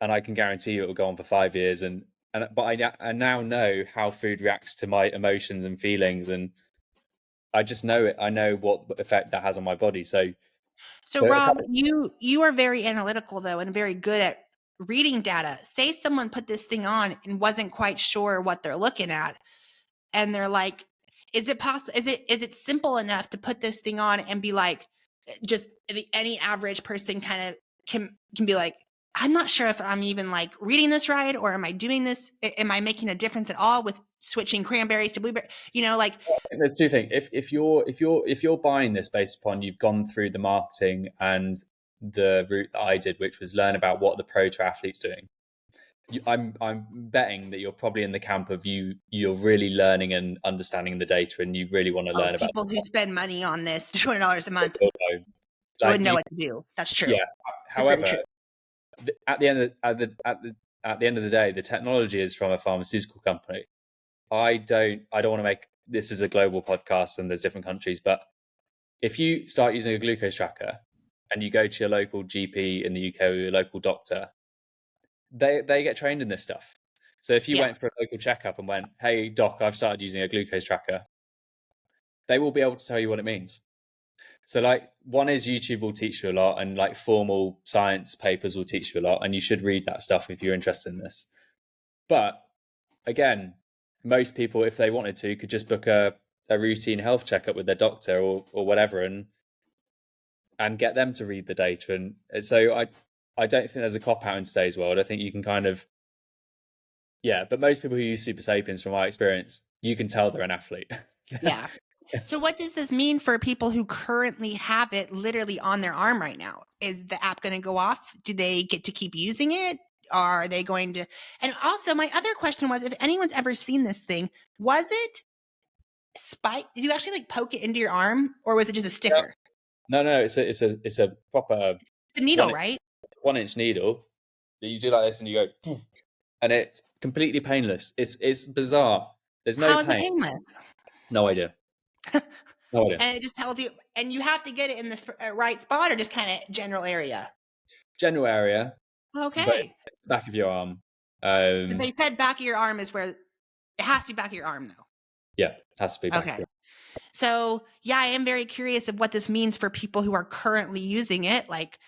and I can guarantee you it will go on for 5 years. But I now know how food reacts to my emotions and feelings, and I just know it. I know what effect that has on my body. So Rob, you are very analytical, though, and very good at reading data. Say someone put this thing on and wasn't quite sure what they're looking at, and they're like, is it possible? Is it simple enough to put this thing on and be like, just any average person kind of can be like, I'm not sure if I'm even like reading this right, or am I doing this? Am I making a difference at all with switching cranberries to blueberry? Like, there's two things. If you're buying this based upon you've gone through the marketing and the route that I did, which was learn about what the pro triathlete's doing, I'm betting that you're probably in the camp of you're really learning and understanding the data, and you really want to learn about people who spend money on this $200 a month like would know what to do. That's true. Yeah. However, at the end of the day, the technology is from a pharmaceutical company. I don't want to make this is a global podcast and there's different countries, but if you start using a glucose tracker and you go to your local GP in the UK or your local doctor, they get trained in this stuff. So if you went for a local checkup and went, "Hey doc, I've started using a glucose tracker," they will be able to tell you what it means. So like, one is YouTube will teach you a lot, and like formal science papers will teach you a lot, and you should read that stuff if you're interested in this. But again, most people, if they wanted to, could just book a routine health checkup with their doctor or whatever, and get them to read the data. And so I don't think there's a cop out in today's world. I think you can kind of, but most people who use Super Sapiens, from my experience, you can tell they're an athlete. Yeah. So what does this mean for people who currently have it literally on their arm right now? Is the app going to go off? Do they get to keep using it? Are they going to? And also, my other question was, if anyone's ever seen this thing, was it spike? Did you actually like poke it into your arm, or was it just a sticker? No. It's a proper. It's a needle, right? 1-inch needle that you do like this, and you go, and it's completely painless. It's bizarre. There's no pain. How is it painless? No idea. No idea. And it just tells you, and you have to get it in the right spot, or just kind of general area. General area. Okay. But it's the back of your arm. They said back of your arm is where it has to be. Back of your arm, though. Yeah, it has to be back. Okay. Of your arm. So yeah, I am very curious of what this means for people who are currently using it. Like,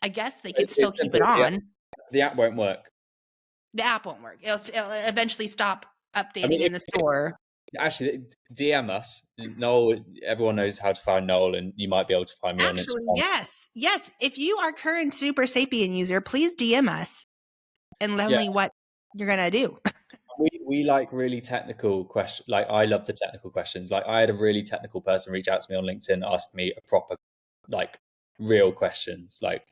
I guess they could still keep it on. The app won't work. The app won't work. It'll eventually stop updating in the store. Actually, DM us. Noel, everyone knows how to find Noel, and you might be able to find me on Instagram. Yes. If you are a current Super Sapien user, please DM us and let me what you're gonna do. We like really technical questions. Like, I love the technical questions. Like, I had a really technical person reach out to me on LinkedIn asking me a proper, like, real questions. Like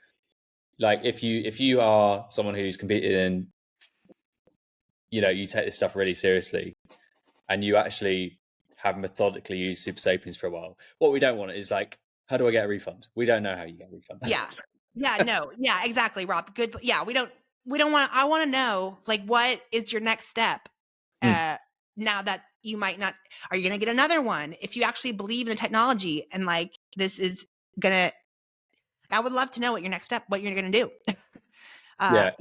if you are someone who's competed in, you take this stuff really seriously, and you actually have methodically used Super Sapiens for a while. What we don't want is like, how do I get a refund? We don't know how you get a refund. Yeah, exactly, Rob. Good. Yeah, we don't want. I want to know, like, what is your next step? Now that you might not, are you going to get another one? If you actually believe in the technology and like this is gonna, I would love to know what your next step, what you're going to do. I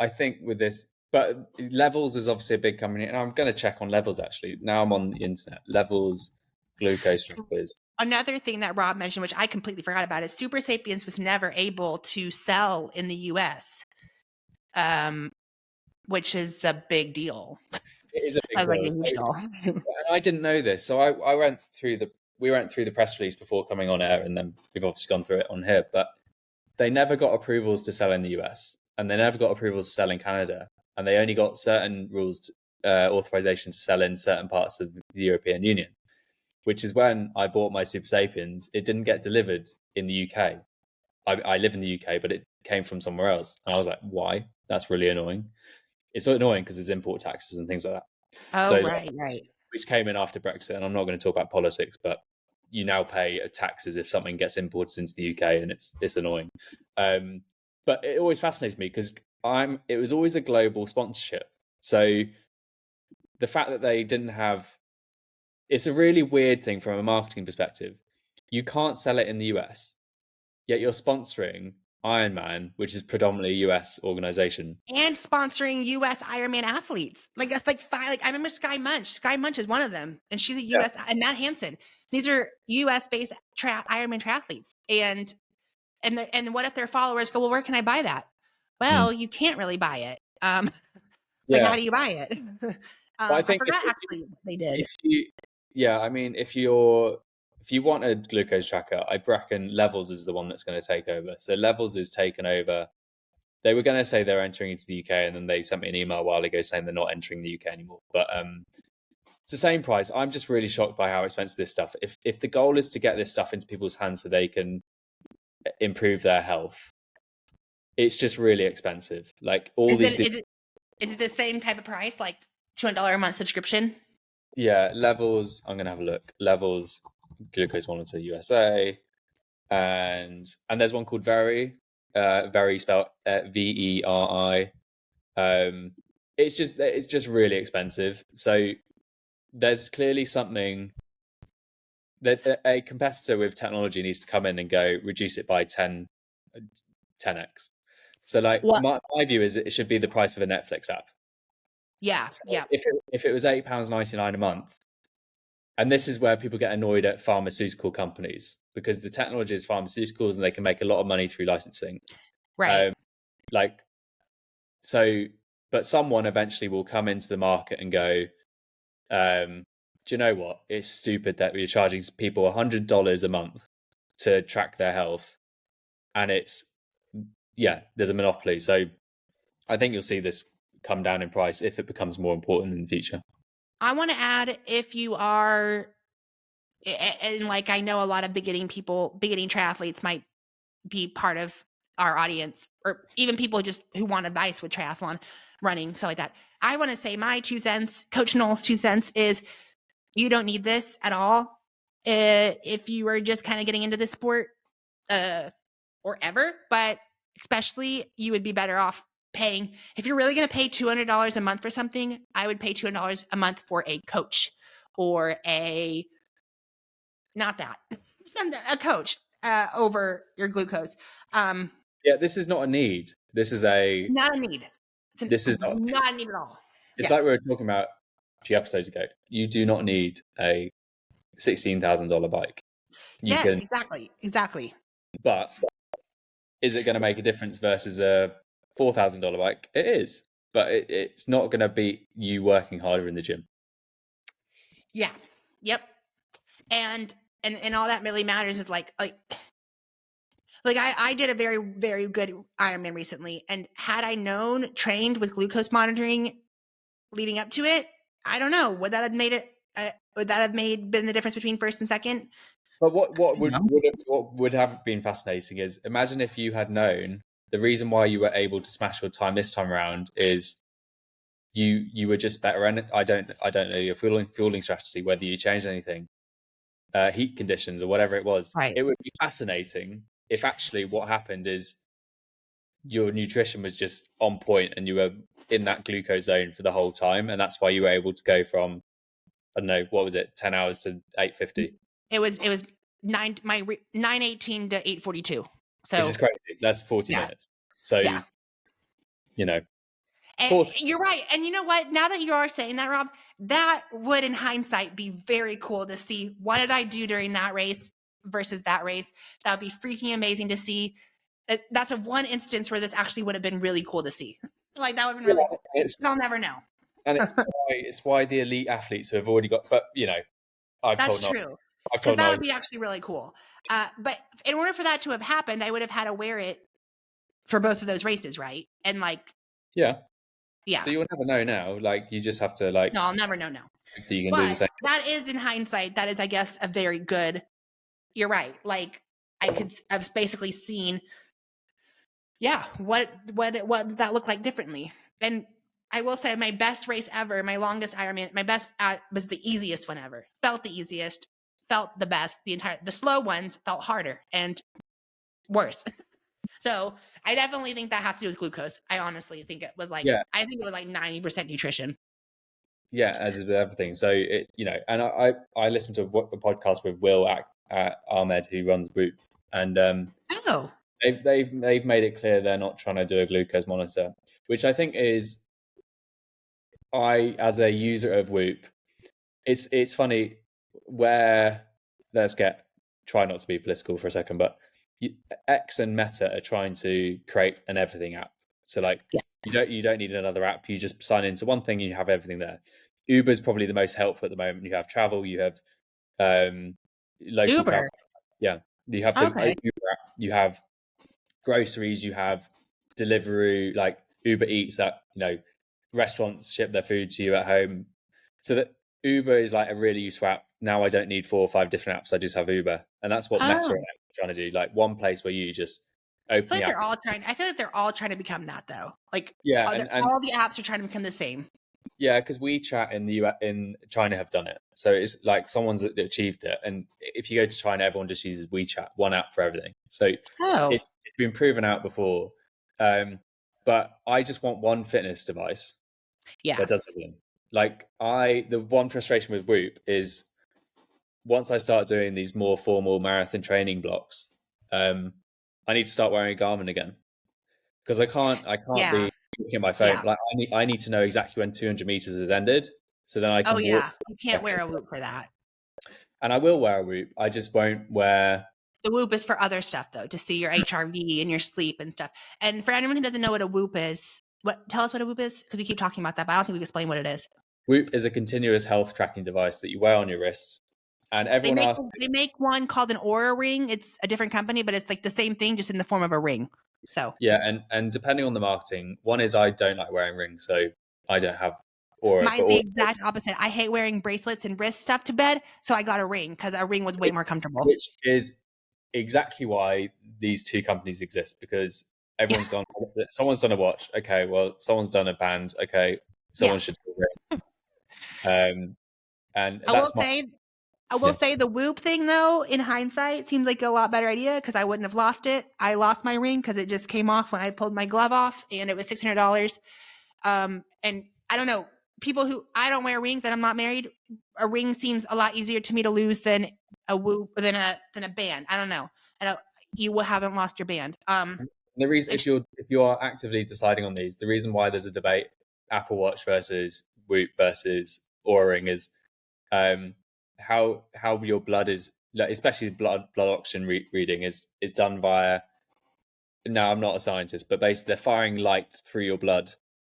think with this. But Levels is obviously a big company, and I'm going to check on Levels actually. Now I'm on the internet. Levels glucose trackers. Another thing that Rob mentioned, which I completely forgot about, is Super Sapiens was never able to sell in the US, which is a big deal. It is a big deal. And I didn't know this, so we went through the press release before coming on air, and then we've obviously gone through it on here. But they never got approvals to sell in the US, and they never got approvals to sell in Canada. And they only got certain rules, authorization to sell in certain parts of the European Union, which is when I bought my Super Sapiens. It didn't get delivered in the UK. I live in the UK, but it came from somewhere else. And I was like, why? That's really annoying. It's so annoying because there's import taxes and things like that. Oh, right. Which came in after Brexit. And I'm not going to talk about politics, but you now pay taxes if something gets imported into the UK, and it's annoying. But it always fascinates me because it was always a global sponsorship. So the fact that they didn't have, it's a really weird thing from a marketing perspective. You can't sell it in the US, yet you're sponsoring Ironman, which is predominantly a US organization, and sponsoring US Ironman athletes. Like that's like five. Like I remember Sky Munch. Sky Munch is one of them, and she's a US. And Matt Hansen. These are US based Ironman triathletes, and what if their followers go, well, where can I buy that? Well, you can't really buy it. Like, how do you buy it? I forgot actually what they did. If you're if you want a glucose tracker, I reckon Levels is the one that's going to take over. So Levels is taken over. They were going to say they're entering into the UK, and then they sent me an email a while ago saying they're not entering the UK anymore. But it's the same price. I'm just really shocked by how expensive this stuff. If the goal is to get this stuff into people's hands so they can improve their health, it's just really expensive. Like all is it the same type of price, like $200 a month subscription? Yeah, Levels. I'm gonna have a look. Levels, glucose monitor USA, and there's one called Veri. Veri spelled VERI. It's just really expensive. So there's clearly something that a competitor with technology needs to come in and go reduce it by 10x. So like my view is that it should be the price of a Netflix app. Yeah, So yeah. If it was £8.99 a month, and this is where people get annoyed at pharmaceutical companies because the technology is pharmaceuticals and they can make a lot of money through licensing. Right. But someone eventually will come into the market and go, do you know what? It's stupid that we're charging people $100 a month to track their health. And there's a monopoly. So I think you'll see this come down in price if it becomes more important in the future. I want to add, if you are, and like I know a lot of beginning triathletes might be part of our audience, or even people just who want advice with triathlon, running, stuff like that. I want to say my 2 cents, Coach Noel's 2 cents is you don't need this at all. If you are just kind of getting into this sport, or ever, but especially you would be better off paying. If you're really going to pay $200 a month for something, I would pay $200 a month for a coach or a coach over your glucose. This is not a need. This is not a need. This is not a need at all. It's like we were talking about a few episodes ago. You do not need a $16,000 bike. Exactly. But is it going to make a difference versus a $4,000 bike? It is, but it's not going to beat you working harder in the gym. Yeah. Yep. And all that really matters is like I did a very, very good Ironman recently, and had I trained with glucose monitoring leading up to it, I don't know, would that have made it? Would that have been the difference between first and second? But what would have been fascinating is, imagine if you had known the reason why you were able to smash your time this time around is you were just better. And I don't know your fueling strategy, whether you changed anything, heat conditions or whatever it was. Right. It would be fascinating if actually what happened is your nutrition was just on point and you were in that glucose zone for the whole time, and that's why you were able to go from, I don't know, what was it, 10 hours to 8:50. It was 9:18 to 8:42. So which is crazy. That's 40 minutes. So you know. And you're right. And you know what? Now that you are saying that, Rob, that would in hindsight be very cool to see. What did I do during that race versus that race? That would be freaking amazing to see. That's one instance where this actually would have been really cool to see. Like, that would have been really cool. I'll never know. And it's why the elite athletes who have already got, but that's true. Because that would be actually really cool. But in order for that to have happened, I would have had to wear it for both of those races, right? And yeah. So you'll never know now. Like, you just have to no, I'll never know now. You can do the same. That is, in hindsight, that is, I guess, a very good. You're right. Like, I've basically seen, what that looked like differently. And I will say, my best race ever, my longest Ironman, my best was the easiest one ever. Felt the easiest, felt the best. The slow ones felt harder and worse. So I definitely think that has to do with glucose. I honestly think it was I think it was 90% nutrition. Yeah, as with everything. So and I listened to a podcast with Will Ahmed, who runs Whoop, and they've made it clear they're not trying to do a glucose monitor, which I think is, as a user of Whoop, it's funny where try not to be political for a second, but X and Meta are trying to create an everything app. So you don't need another app. You just sign into one thing and you have everything there. Uber is probably the most helpful at the moment. You have travel, you have local travel. Uber. Yeah, you have the Okay. Uber app, you have groceries, you have Deliveroo, like Uber Eats, that restaurants ship their food to you at home. So that Uber is like a really useful app. Now I don't need 4 or 5 different apps. I just have Uber, and that's what Meta Oh. are trying to do. Like one place where you just open the app. I feel like they're all trying to become that though. Like Yeah, all the apps are trying to become the same. yeah, because WeChat in the US, in China have done it. So it's like someone's achieved it, and if you go to China, everyone just uses WeChat, one app for everything. So it's been proven out before. But I just want one fitness device that does everything. Like the one frustration with Whoop is once I start doing these more formal marathon training blocks, I need to start wearing a Garmin again because I can't be looking at my phone. Yeah. Like I need to know exactly when 200 meters has ended, so then I can walk. You can't wear a Whoop for that. And I will wear a Whoop. I just won't wear. The Whoop is for other stuff though, to see your HRV and your sleep and stuff. And for anyone who doesn't know what a Whoop is, tell us what a Whoop is, because we keep talking about that, but I don't think we've explained what it is. Whoop is a continuous health tracking device that you wear on your wrist. And everyone asks. They make one called an Aura Ring. It's a different company, but it's like the same thing, just in the form of a ring. So yeah, and depending on the marketing, one is I don't like wearing rings, so I don't have Aura. Mine's the exact opposite. I hate wearing bracelets and wrist stuff to bed, so I got a ring because a ring was way more comfortable. Which is exactly why these two companies exist, because everyone's gone. Someone's done a watch. Okay, well, someone's done a band. Okay, someone should do a ring. And I will say the Whoop thing, though, in hindsight, seems like a lot better idea because I wouldn't have lost it. I lost my ring because it just came off when I pulled my glove off, and it was $600. And I don't know, I don't wear rings and I'm not married. A ring seems a lot easier to me to lose than a Whoop than a band. I don't know. You haven't lost your band. The reason, if you are actively deciding on these, the reason why there's a debate, Apple Watch versus Whoop versus Oura Ring, is how your blood is, especially blood oxygen reading is done via. Now I'm not a scientist, but basically they're firing light through your blood,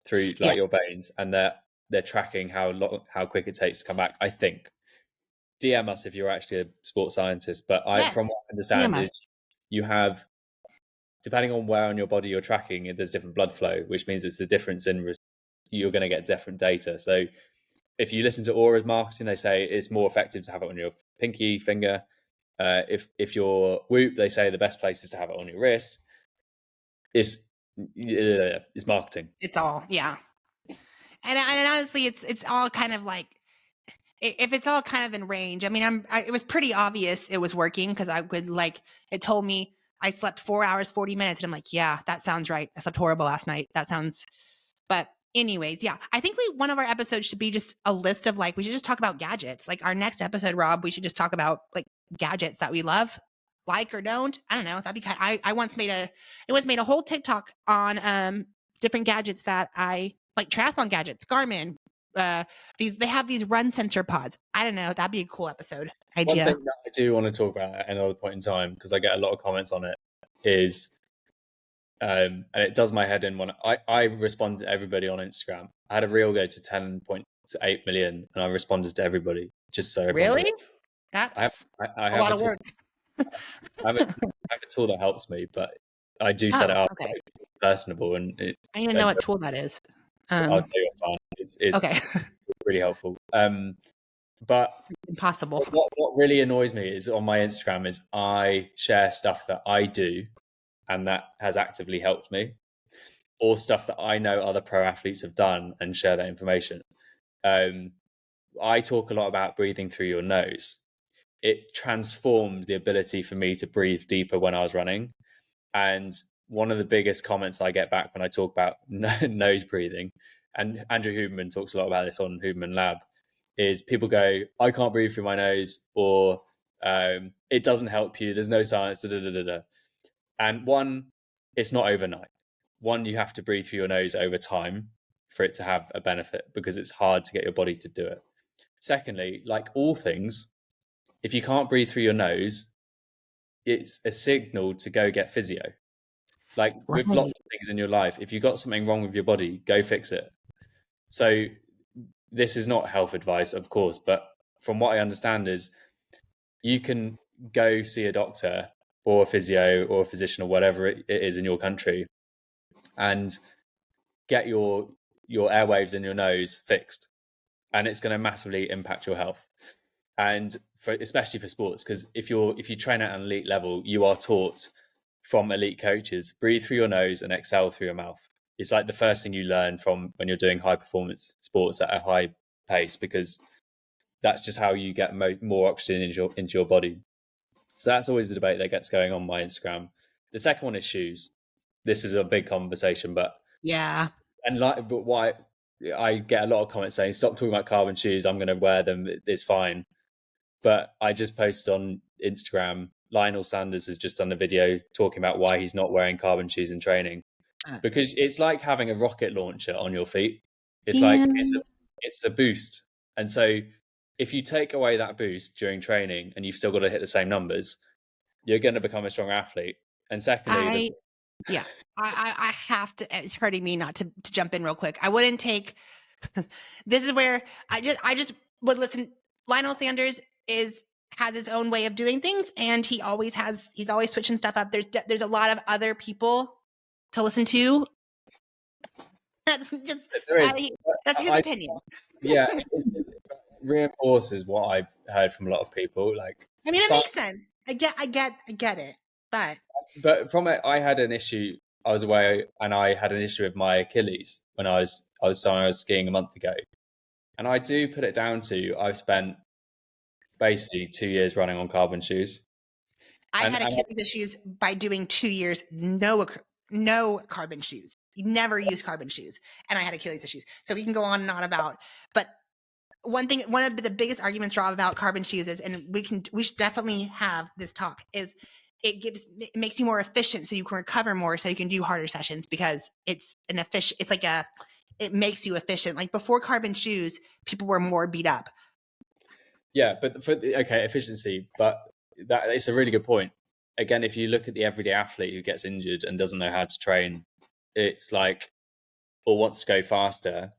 through your veins, and they're tracking how quick it takes to come back. I think. DM us if you're actually a sports scientist, but from what I understand is you have, depending on where on your body you're tracking, there's different blood flow, which means it's a difference in you're going to get different data. So if you listen to Aura's marketing, they say it's more effective to have it on your pinky finger. If you're Whoop, they say the best place is to have it on your wrist. It's marketing. It's all, and honestly, it's all kind of like, if it's all kind of in range. I mean, it was pretty obvious it was working because I would it told me I slept 4 hours 40 minutes, and I'm like, yeah, that sounds right. I slept horrible last night. That sounds, but anyways, I think one of our episodes should be just a list of we should just talk about gadgets. Like our next episode, Rob, we should just talk about gadgets that we love, like or don't. I don't know. That'd be kind. I once made a whole TikTok on different gadgets that I like, triathlon gadgets, Garmin. They have these run sensor pods. I don't know. That'd be a cool episode idea. One thing that I do want to talk about at another point in time, because I get a lot of comments on it, is and it does my head in when I respond to everybody on Instagram. I had a reel go to 10.8 million, and I responded to everybody just so everyone's really. That's I have a lot of work. I have a tool that helps me, but I do set it up personable, and I don't even know what tool that is. I'll tell you offline. It's okay. Really helpful. But it's impossible. What really annoys me is on my Instagram is I share stuff that I do and that has actively helped me, or stuff that I know other pro athletes have done and share that information. I talk a lot about breathing through your nose. It transformed the ability for me to breathe deeper when I was running. And one of the biggest comments I get back when I talk about nose breathing, and Andrew Huberman talks a lot about this on Huberman Lab, is people go, I can't breathe through my nose, or it doesn't help you. There's no science. And one, it's not overnight. One, you have to breathe through your nose over time for it to have a benefit, because it's hard to get your body to do it. Secondly, like all things, if you can't breathe through your nose, it's a signal to go get physio. Like with lots of things in your life, if you've got something wrong with your body, go fix it. So this is not health advice, of course, but from what I understand is you can go see a doctor or a physio or a physician or whatever it is in your country and get your airwaves in your nose fixed, and it's going to massively impact your health. And especially for sports, because if you train at an elite level, you are taught from elite coaches, breathe through your nose and exhale through your mouth. It's like the first thing you learn from when you're doing high performance sports at a high pace, because that's just how you get more oxygen into your body. So that's always the debate that gets going on my Instagram. The second one is shoes. This is a big conversation, but why I get a lot of comments saying, stop talking about carbon shoes, I'm going to wear them, it's fine. But I just posted on Instagram, Lionel Sanders has just done a video talking about why he's not wearing carbon shoes in training. Because it's like having a rocket launcher on your feet. It's like, it's a boost. And so if you take away that boost during training and you've still got to hit the same numbers, you're going to become a strong athlete. And secondly, I have to, it's hurting me not to jump in real quick. I wouldn't take, this is where I just would listen. Lionel Sanders has his own way of doing things, and he's always switching stuff up. There's a lot of other people to listen to. That's just, that's his opinion. Yeah. It reinforces what I've heard from a lot of people. Like, I mean, it makes sense. I get it. But from it, I had an issue. I was away and I had an issue with my Achilles when I was skiing a month ago. And I do put it down to, I've spent basically 2 years running on carbon shoes. I had Achilles issues by doing 2 years, no carbon shoes. You never use carbon shoes. And I had Achilles issues. So we can go on and on about, but one of the biggest arguments, Rob, about carbon shoes is, and we should definitely have this talk, is it makes you more efficient, so you can recover more, so you can do harder sessions, because it makes you efficient. Like before carbon shoes, people were more beat up. Yeah, but efficiency, but it's a really good point. Again, if you look at the everyday athlete who gets injured and doesn't know how to train, it's like, or wants to go faster,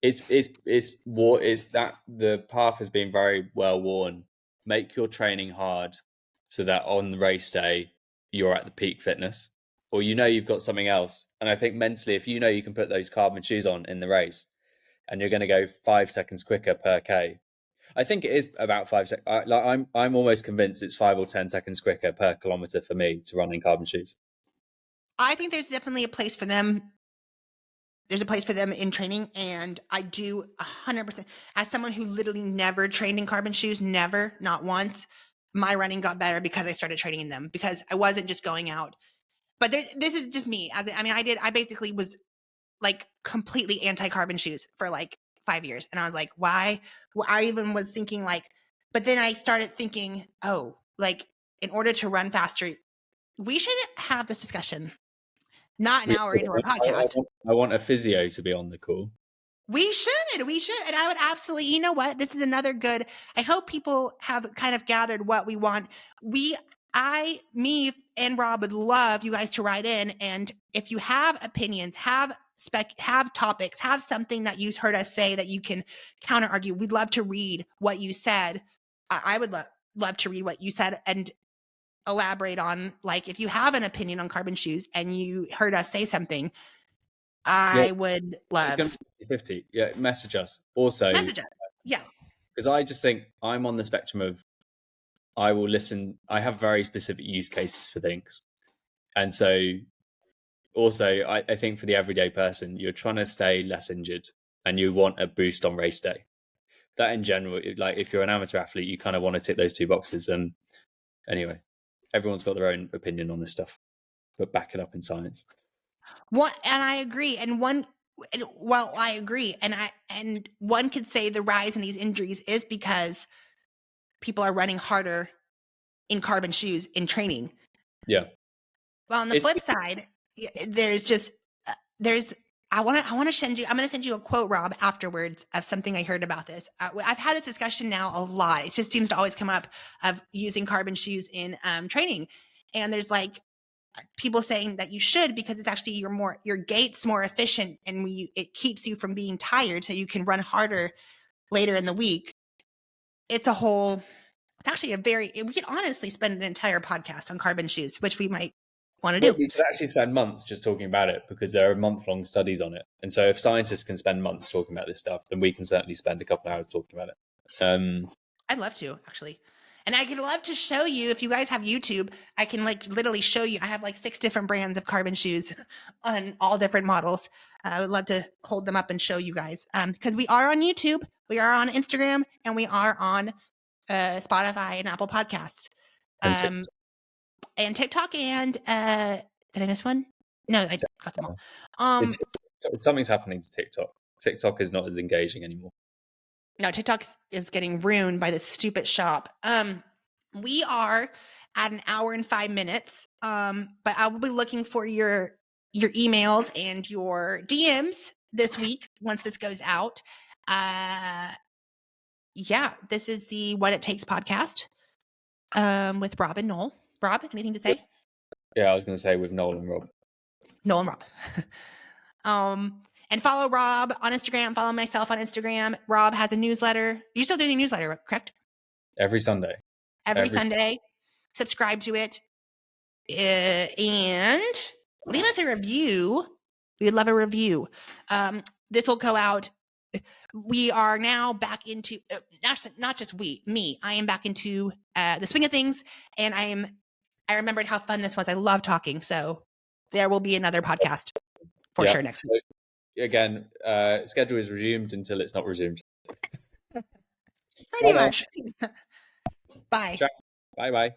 it's that the path has been very well worn. Make your training hard so that on the race day you're at the peak fitness, or you've got something else. And I think mentally, if you can put those carbon shoes on in the race and you're going to go 5 seconds quicker per K, I think it is about 5 seconds. I'm almost convinced it's 5 or 10 seconds quicker per kilometer for me to run in carbon shoes. I think there's definitely a place for them. There's a place for them in training, and I do 100%. As someone who literally never trained in carbon shoes, never, not once, my running got better because I started training in them, because I wasn't just going out. But this is just me. I basically was like completely anti-carbon shoes for like 5 years. And I was like, why? Well, I even was thinking like, but then I started thinking, oh, like in order to run faster, we should have this discussion. Not an hour into our podcast. I want a physio to be on the call. We should. And I would absolutely, you know what? This is another good, I hope people have kind of gathered what we want. Me and Rob would love you guys to write in. And if you have opinions, have topics, have something that you heard us say that you can counter argue, we'd love to read what you said. I would love to read what you said and elaborate on, like, if you have an opinion on carbon shoes and you heard us say something, I would love. It's going to be 50. Yeah, message us. Also, yeah. Because I just think I'm on the spectrum of, I will listen. I have very specific use cases for things. And so also, I think for the everyday person, you're trying to stay less injured and you want a boost on race day. That in general, like if you're an amateur athlete, you kind of want to tick those two boxes. And anyway, everyone's got their own opinion on this stuff, but back it up in science. And I agree. I agree. And one could say the rise in these injuries is because people are running harder in carbon shoes in training. Yeah. Well, on the flip side, I'm going to send you a quote, Rob, afterwards, of something I heard about this. I've had this discussion now a lot. It just seems to always come up, of using carbon shoes in training. And there's like people saying that you should, because it's actually your gait's more efficient, and it keeps you from being tired, so you can run harder later in the week. It's a whole It's actually we could honestly spend an entire podcast on carbon shoes, which we might want to Well, do. we could actually spend months just talking about it because there are month-long studies on it. And so if scientists can spend months talking about this stuff, then we can certainly spend a couple of hours talking about it. I'd love to, actually. And I could love to show you, if you guys have YouTube, I can like literally show you. I have like 6 different brands of carbon shoes on all different models. I would love to hold them up and show you guys. Because we are on YouTube, we are on Instagram, and we are on Spotify and Apple Podcasts. And TikTok and did I miss one? No, I got them all. Something's happening to TikTok. TikTok is not as engaging anymore. No, TikTok is getting ruined by this stupid shop. We are at an hour and 5 minutes. But I will be looking for your emails and your DMs this week once this goes out. Yeah, this is the What It Takes podcast with Rob and Noel. Rob, anything to say? Yeah, I was going to say with Noel and Rob. Noel and Rob. And follow Rob on Instagram. Follow myself on Instagram. Rob has a newsletter. You're still doing a newsletter, correct? Every Sunday. Every Sunday. Subscribe to it. And leave us a review. We'd love a review. This will go out. We are now back into, not just me. I am back into the swing of things. And I remembered how fun this was. I love talking. So there will be another podcast for sure next week. Again, schedule is resumed until it's not resumed. Pretty much. Bye. Bye-bye.